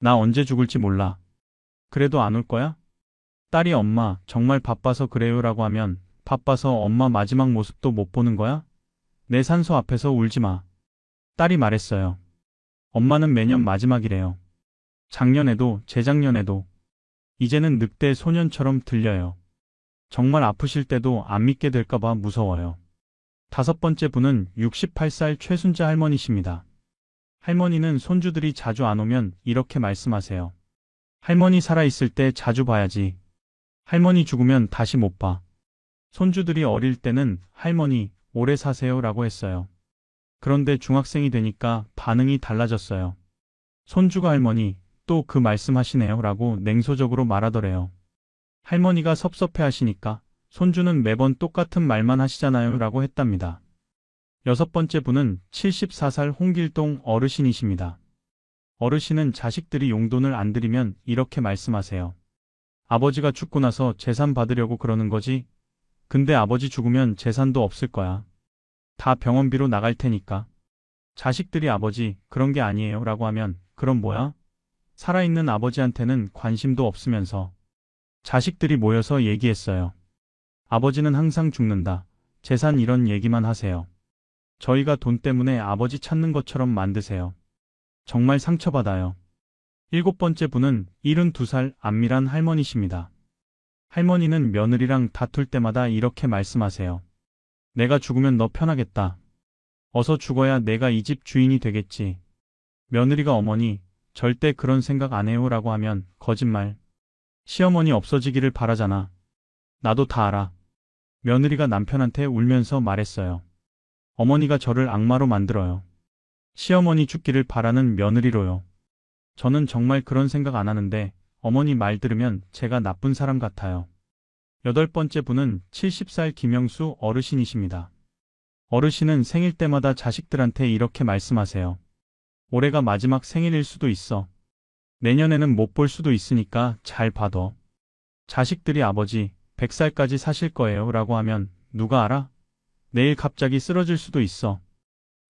나 언제 죽을지 몰라. 그래도 안 올 거야? 딸이 엄마 정말 바빠서 그래요 라고 하면 바빠서 엄마 마지막 모습도 못 보는 거야? 내 산소 앞에서 울지 마. 딸이 말했어요. 엄마는 매년 마지막이래요. 작년에도 재작년에도. 이제는 늑대 소년처럼 들려요. 정말 아프실 때도 안 믿게 될까봐 무서워요. 다섯 번째 분은 68살 최순자 할머니십니다. 할머니는 손주들이 자주 안 오면 이렇게 말씀하세요. 할머니 살아있을 때 자주 봐야지. 할머니 죽으면 다시 못 봐. 손주들이 어릴 때는 할머니 오래 사세요 라고 했어요. 그런데 중학생이 되니까 반응이 달라졌어요. 손주가 할머니 또 그 말씀 하시네요 라고 냉소적으로 말하더래요. 할머니가 섭섭해 하시니까 손주는 매번 똑같은 말만 하시잖아요 라고 했답니다. 여섯 번째 분은 74살 홍길동 어르신이십니다. 어르신은 자식들이 용돈을 안 드리면 이렇게 말씀하세요. 아버지가 죽고 나서 재산 받으려고 그러는 거지? 근데 아버지 죽으면 재산도 없을 거야. 다 병원비로 나갈 테니까. 자식들이 아버지 그런 게 아니에요 라고 하면 그럼 뭐야? 살아있는 아버지한테는 관심도 없으면서. 자식들이 모여서 얘기했어요. 아버지는 항상 죽는다. 재산 이런 얘기만 하세요. 저희가 돈 때문에 아버지 찾는 것처럼 만드세요. 정말 상처받아요. 일곱 번째 분은 72살 안미란 할머니십니다. 할머니는 며느리랑 다툴 때마다 이렇게 말씀하세요. 내가 죽으면 너 편하겠다. 어서 죽어야 내가 이 집 주인이 되겠지. 며느리가 어머니, 절대 그런 생각 안 해요 라고 하면 거짓말. 시어머니 없어지기를 바라잖아. 나도 다 알아. 며느리가 남편한테 울면서 말했어요. 어머니가 저를 악마로 만들어요. 시어머니 죽기를 바라는 며느리로요. 저는 정말 그런 생각 안 하는데 어머니 말 들으면 제가 나쁜 사람 같아요. 여덟 번째 분은 70살 김영수 어르신이십니다. 어르신은 생일 때마다 자식들한테 이렇게 말씀하세요. 올해가 마지막 생일일 수도 있어. 내년에는 못 볼 수도 있으니까 잘 봐둬. 자식들이 아버지 100살까지 사실 거예요 라고 하면 누가 알아? 내일 갑자기 쓰러질 수도 있어.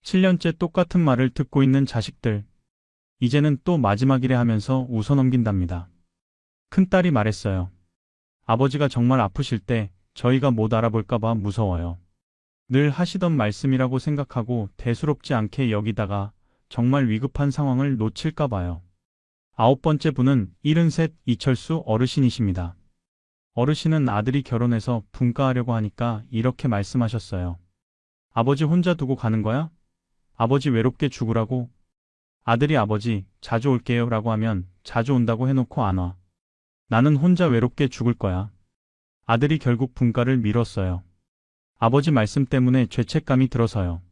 7년째 똑같은 말을 듣고 있는 자식들. 이제는 또 마지막이래 하면서 웃어넘긴답니다. 큰딸이 말했어요. 아버지가 정말 아프실 때 저희가 못 알아볼까봐 무서워요. 늘 하시던 말씀이라고 생각하고 대수롭지 않게 여기다가 정말 위급한 상황을 놓칠까봐요. 아홉 번째 분은 73 이철수 어르신이십니다. 어르신은 아들이 결혼해서 분가하려고 하니까 이렇게 말씀하셨어요. 아버지 혼자 두고 가는 거야? 아버지 외롭게 죽으라고? 아들이 아버지 자주 올게요 라고 하면 자주 온다고 해놓고 안 와. 나는 혼자 외롭게 죽을 거야. 아들이 결국 분가를 미뤘어요. 아버지 말씀 때문에 죄책감이 들어서요.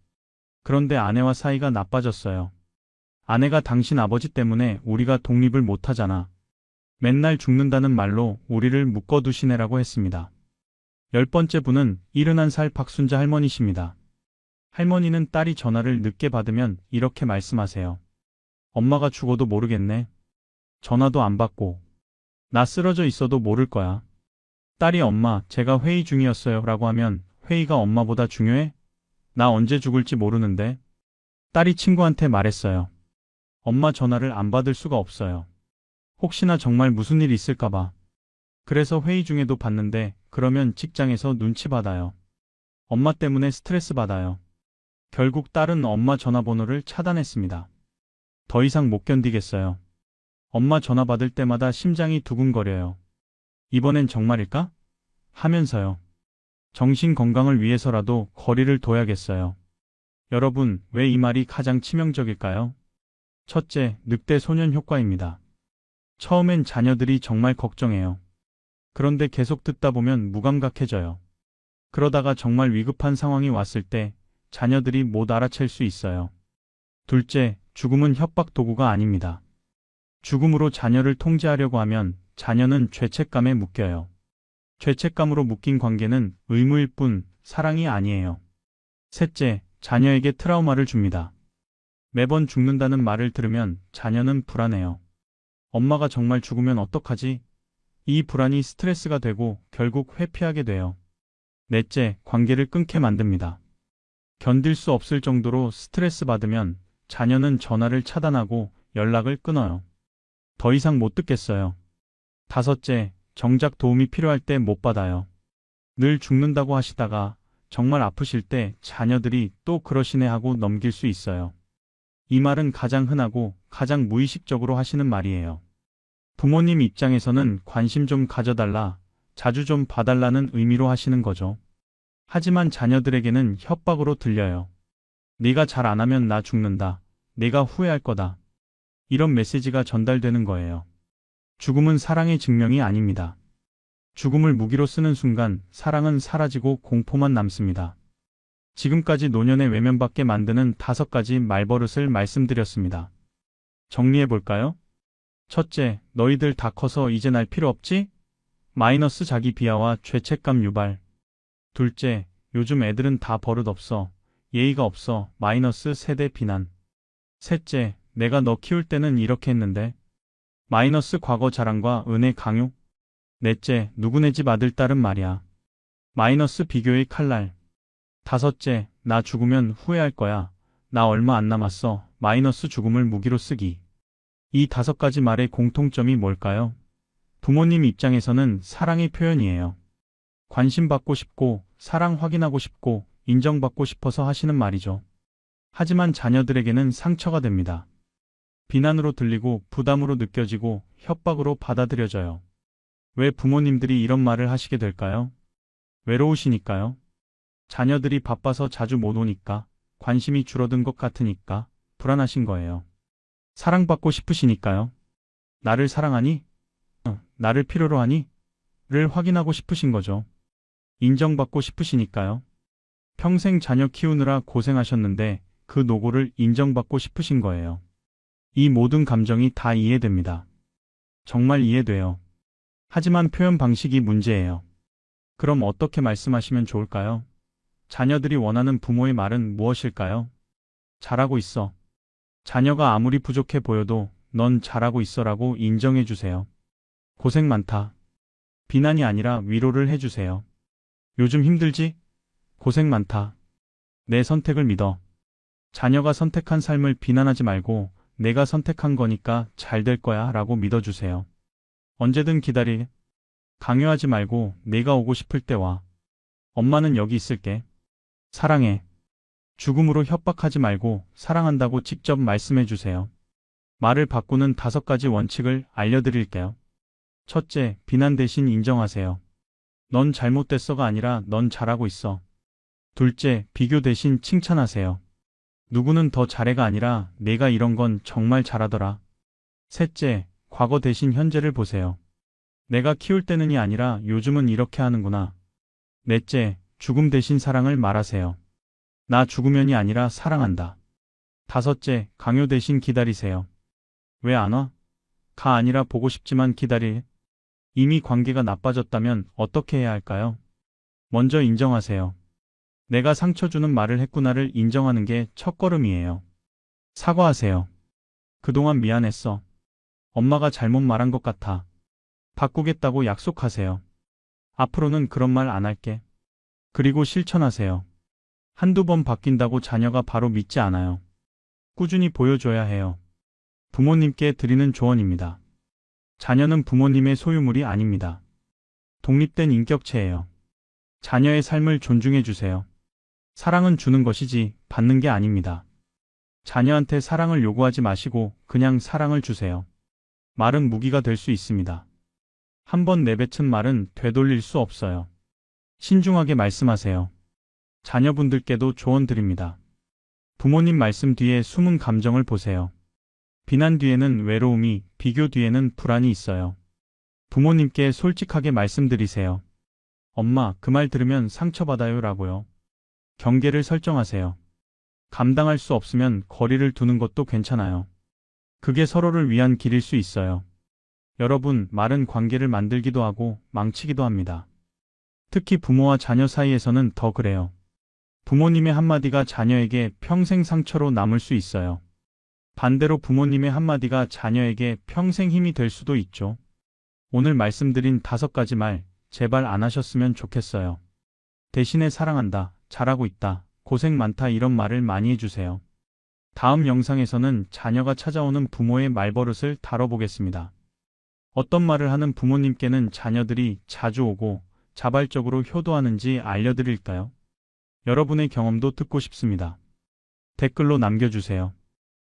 그런데 아내와 사이가 나빠졌어요. 아내가 당신 아버지 때문에 우리가 독립을 못하잖아. 맨날 죽는다는 말로 우리를 묶어두시네라고 했습니다. 열 번째 분은 71살 박순자 할머니십니다. 할머니는 딸이 전화를 늦게 받으면 이렇게 말씀하세요. 엄마가 죽어도 모르겠네. 전화도 안 받고. 나 쓰러져 있어도 모를 거야. 딸이 엄마, 제가 회의 중이었어요 라고 하면 회의가 엄마보다 중요해? 나 언제 죽을지 모르는데. 딸이 친구한테 말했어요. 엄마 전화를 안 받을 수가 없어요. 혹시나 정말 무슨 일 있을까 봐. 그래서 회의 중에도 받는데 그러면 직장에서 눈치 받아요. 엄마 때문에 스트레스 받아요. 결국 딸은 엄마 전화번호를 차단했습니다. 더 이상 못 견디겠어요. 엄마 전화 받을 때마다 심장이 두근거려요. 이번엔 정말일까? 하면서요. 정신 건강을 위해서라도 거리를 둬야겠어요. 여러분, 왜 이 말이 가장 치명적일까요? 첫째, 늑대 소년 효과입니다. 처음엔 자녀들이 정말 걱정해요. 그런데 계속 듣다 보면 무감각해져요. 그러다가 정말 위급한 상황이 왔을 때 자녀들이 못 알아챌 수 있어요. 둘째, 죽음은 협박 도구가 아닙니다. 죽음으로 자녀를 통제하려고 하면 자녀는 죄책감에 묶여요. 죄책감으로 묶인 관계는 의무일 뿐 사랑이 아니에요. 셋째, 자녀에게 트라우마를 줍니다. 매번 죽는다는 말을 들으면 자녀는 불안해요. 엄마가 정말 죽으면 어떡하지? 이 불안이 스트레스가 되고 결국 회피하게 돼요. 넷째, 관계를 끊게 만듭니다. 견딜 수 없을 정도로 스트레스 받으면 자녀는 전화를 차단하고 연락을 끊어요. 더 이상 못 듣겠어요. 다섯째, 정작 도움이 필요할 때 못 받아요. 늘 죽는다고 하시다가 정말 아프실 때 자녀들이 또 그러시네 하고 넘길 수 있어요. 이 말은 가장 흔하고 가장 무의식적으로 하시는 말이에요. 부모님 입장에서는 관심 좀 가져달라, 자주 좀 봐달라는 의미로 하시는 거죠. 하지만 자녀들에게는 협박으로 들려요. 네가 잘 안 하면 나 죽는다. 내가 후회할 거다. 이런 메시지가 전달되는 거예요. 죽음은 사랑의 증명이 아닙니다. 죽음을 무기로 쓰는 순간 사랑은 사라지고 공포만 남습니다. 지금까지 노년의 외면받게 만드는 5가지 말버릇을 말씀드렸습니다. 정리해볼까요? 첫째, 너희들 다 커서 이제 날 필요 없지? 마이너스 자기 비하와 죄책감 유발. 둘째, 요즘 애들은 다 버릇 없어. 예의가 없어. 마이너스 세대 비난. 셋째, 내가 너 키울 때는 이렇게 했는데. 마이너스 과거 자랑과 은혜 강요. 넷째, 누구네 집 아들 딸은 말이야. 마이너스 비교의 칼날. 다섯째, 나 죽으면 후회할 거야. 나 얼마 안 남았어. 마이너스 죽음을 무기로 쓰기. 이 5가지 말의 공통점이 뭘까요? 부모님 입장에서는 사랑의 표현이에요. 관심받고 싶고, 사랑 확인하고 싶고, 인정받고 싶어서 하시는 말이죠. 하지만 자녀들에게는 상처가 됩니다. 비난으로 들리고 부담으로 느껴지고 협박으로 받아들여져요. 왜 부모님들이 이런 말을 하시게 될까요? 외로우시니까요. 자녀들이 바빠서 자주 못 오니까, 관심이 줄어든 것 같으니까, 불안하신 거예요. 사랑받고 싶으시니까요. 나를 사랑하니? 나를 필요로 하니? 를 확인하고 싶으신 거죠. 인정받고 싶으시니까요. 평생 자녀 키우느라 고생하셨는데 그 노고를 인정받고 싶으신 거예요. 이 모든 감정이 다 이해됩니다. 정말 이해돼요. 하지만 표현 방식이 문제예요. 그럼 어떻게 말씀하시면 좋을까요? 자녀들이 원하는 부모의 말은 무엇일까요? 잘하고 있어. 자녀가 아무리 부족해 보여도 넌 잘하고 있어라고 인정해 주세요. 고생 많다. 비난이 아니라 위로를 해주세요. 요즘 힘들지? 고생 많다. 내 선택을 믿어. 자녀가 선택한 삶을 비난하지 말고 내가 선택한 거니까 잘 될 거야 라고 믿어주세요. 언제든 기다릴. 강요하지 말고 내가 오고 싶을 때 와. 엄마는 여기 있을게. 사랑해. 죽음으로 협박하지 말고 사랑한다고 직접 말씀해 주세요. 말을 바꾸는 5가지 원칙을 알려드릴게요. 첫째, 비난 대신 인정하세요. 넌 잘못됐어가 아니라 넌 잘하고 있어. 둘째, 비교 대신 칭찬하세요. 누구는 더 잘해가 아니라 내가 이런 건 정말 잘하더라. 셋째, 과거 대신 현재를 보세요. 내가 키울 때는이 아니라 요즘은 이렇게 하는구나. 넷째, 죽음 대신 사랑을 말하세요. 나 죽으면이 아니라 사랑한다. 다섯째, 강요 대신 기다리세요. 왜 안 와? 가 아니라 보고 싶지만 기다릴. 이미 관계가 나빠졌다면 어떻게 해야 할까요? 먼저 인정하세요. 내가 상처 주는 말을 했구나를 인정하는 게 첫걸음이에요. 사과하세요. 그동안 미안했어. 엄마가 잘못 말한 것 같아. 바꾸겠다고 약속하세요. 앞으로는 그런 말 안 할게. 그리고 실천하세요. 한두 번 바뀐다고 자녀가 바로 믿지 않아요. 꾸준히 보여줘야 해요. 부모님께 드리는 조언입니다. 자녀는 부모님의 소유물이 아닙니다. 독립된 인격체예요. 자녀의 삶을 존중해 주세요. 사랑은 주는 것이지 받는 게 아닙니다. 자녀한테 사랑을 요구하지 마시고 그냥 사랑을 주세요. 말은 무기가 될 수 있습니다. 한 번 내뱉은 말은 되돌릴 수 없어요. 신중하게 말씀하세요. 자녀분들께도 조언 드립니다. 부모님 말씀 뒤에 숨은 감정을 보세요. 비난 뒤에는 외로움이, 비교 뒤에는 불안이 있어요. 부모님께 솔직하게 말씀드리세요. 엄마, 그 말 들으면 상처받아요 라고요. 경계를 설정하세요. 감당할 수 없으면 거리를 두는 것도 괜찮아요. 그게 서로를 위한 길일 수 있어요. 여러분, 말은 관계를 만들기도 하고 망치기도 합니다. 특히 부모와 자녀 사이에서는 더 그래요. 부모님의 한마디가 자녀에게 평생 상처로 남을 수 있어요. 반대로 부모님의 한마디가 자녀에게 평생 힘이 될 수도 있죠. 오늘 말씀드린 5가지 말, 제발 안 하셨으면 좋겠어요. 대신에 사랑한다, 잘하고 있다, 고생 많다 이런 말을 많이 해주세요. 다음 영상에서는 자녀가 찾아오는 부모의 말버릇을 다뤄보겠습니다. 어떤 말을 하는 부모님께는 자녀들이 자주 오고 자발적으로 효도하는지 알려드릴까요? 여러분의 경험도 듣고 싶습니다. 댓글로 남겨주세요.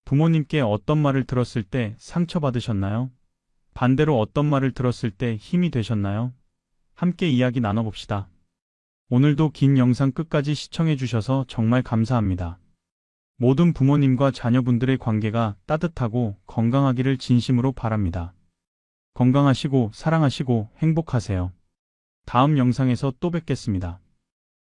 부모님께 어떤 말을 들었을 때 상처받으셨나요? 반대로 어떤 말을 들었을 때 힘이 되셨나요? 함께 이야기 나눠봅시다. 오늘도 긴 영상 끝까지 시청해주셔서 정말 감사합니다. 모든 부모님과 자녀분들의 관계가 따뜻하고 건강하기를 진심으로 바랍니다. 건강하시고 사랑하시고 행복하세요. 다음 영상에서 또 뵙겠습니다.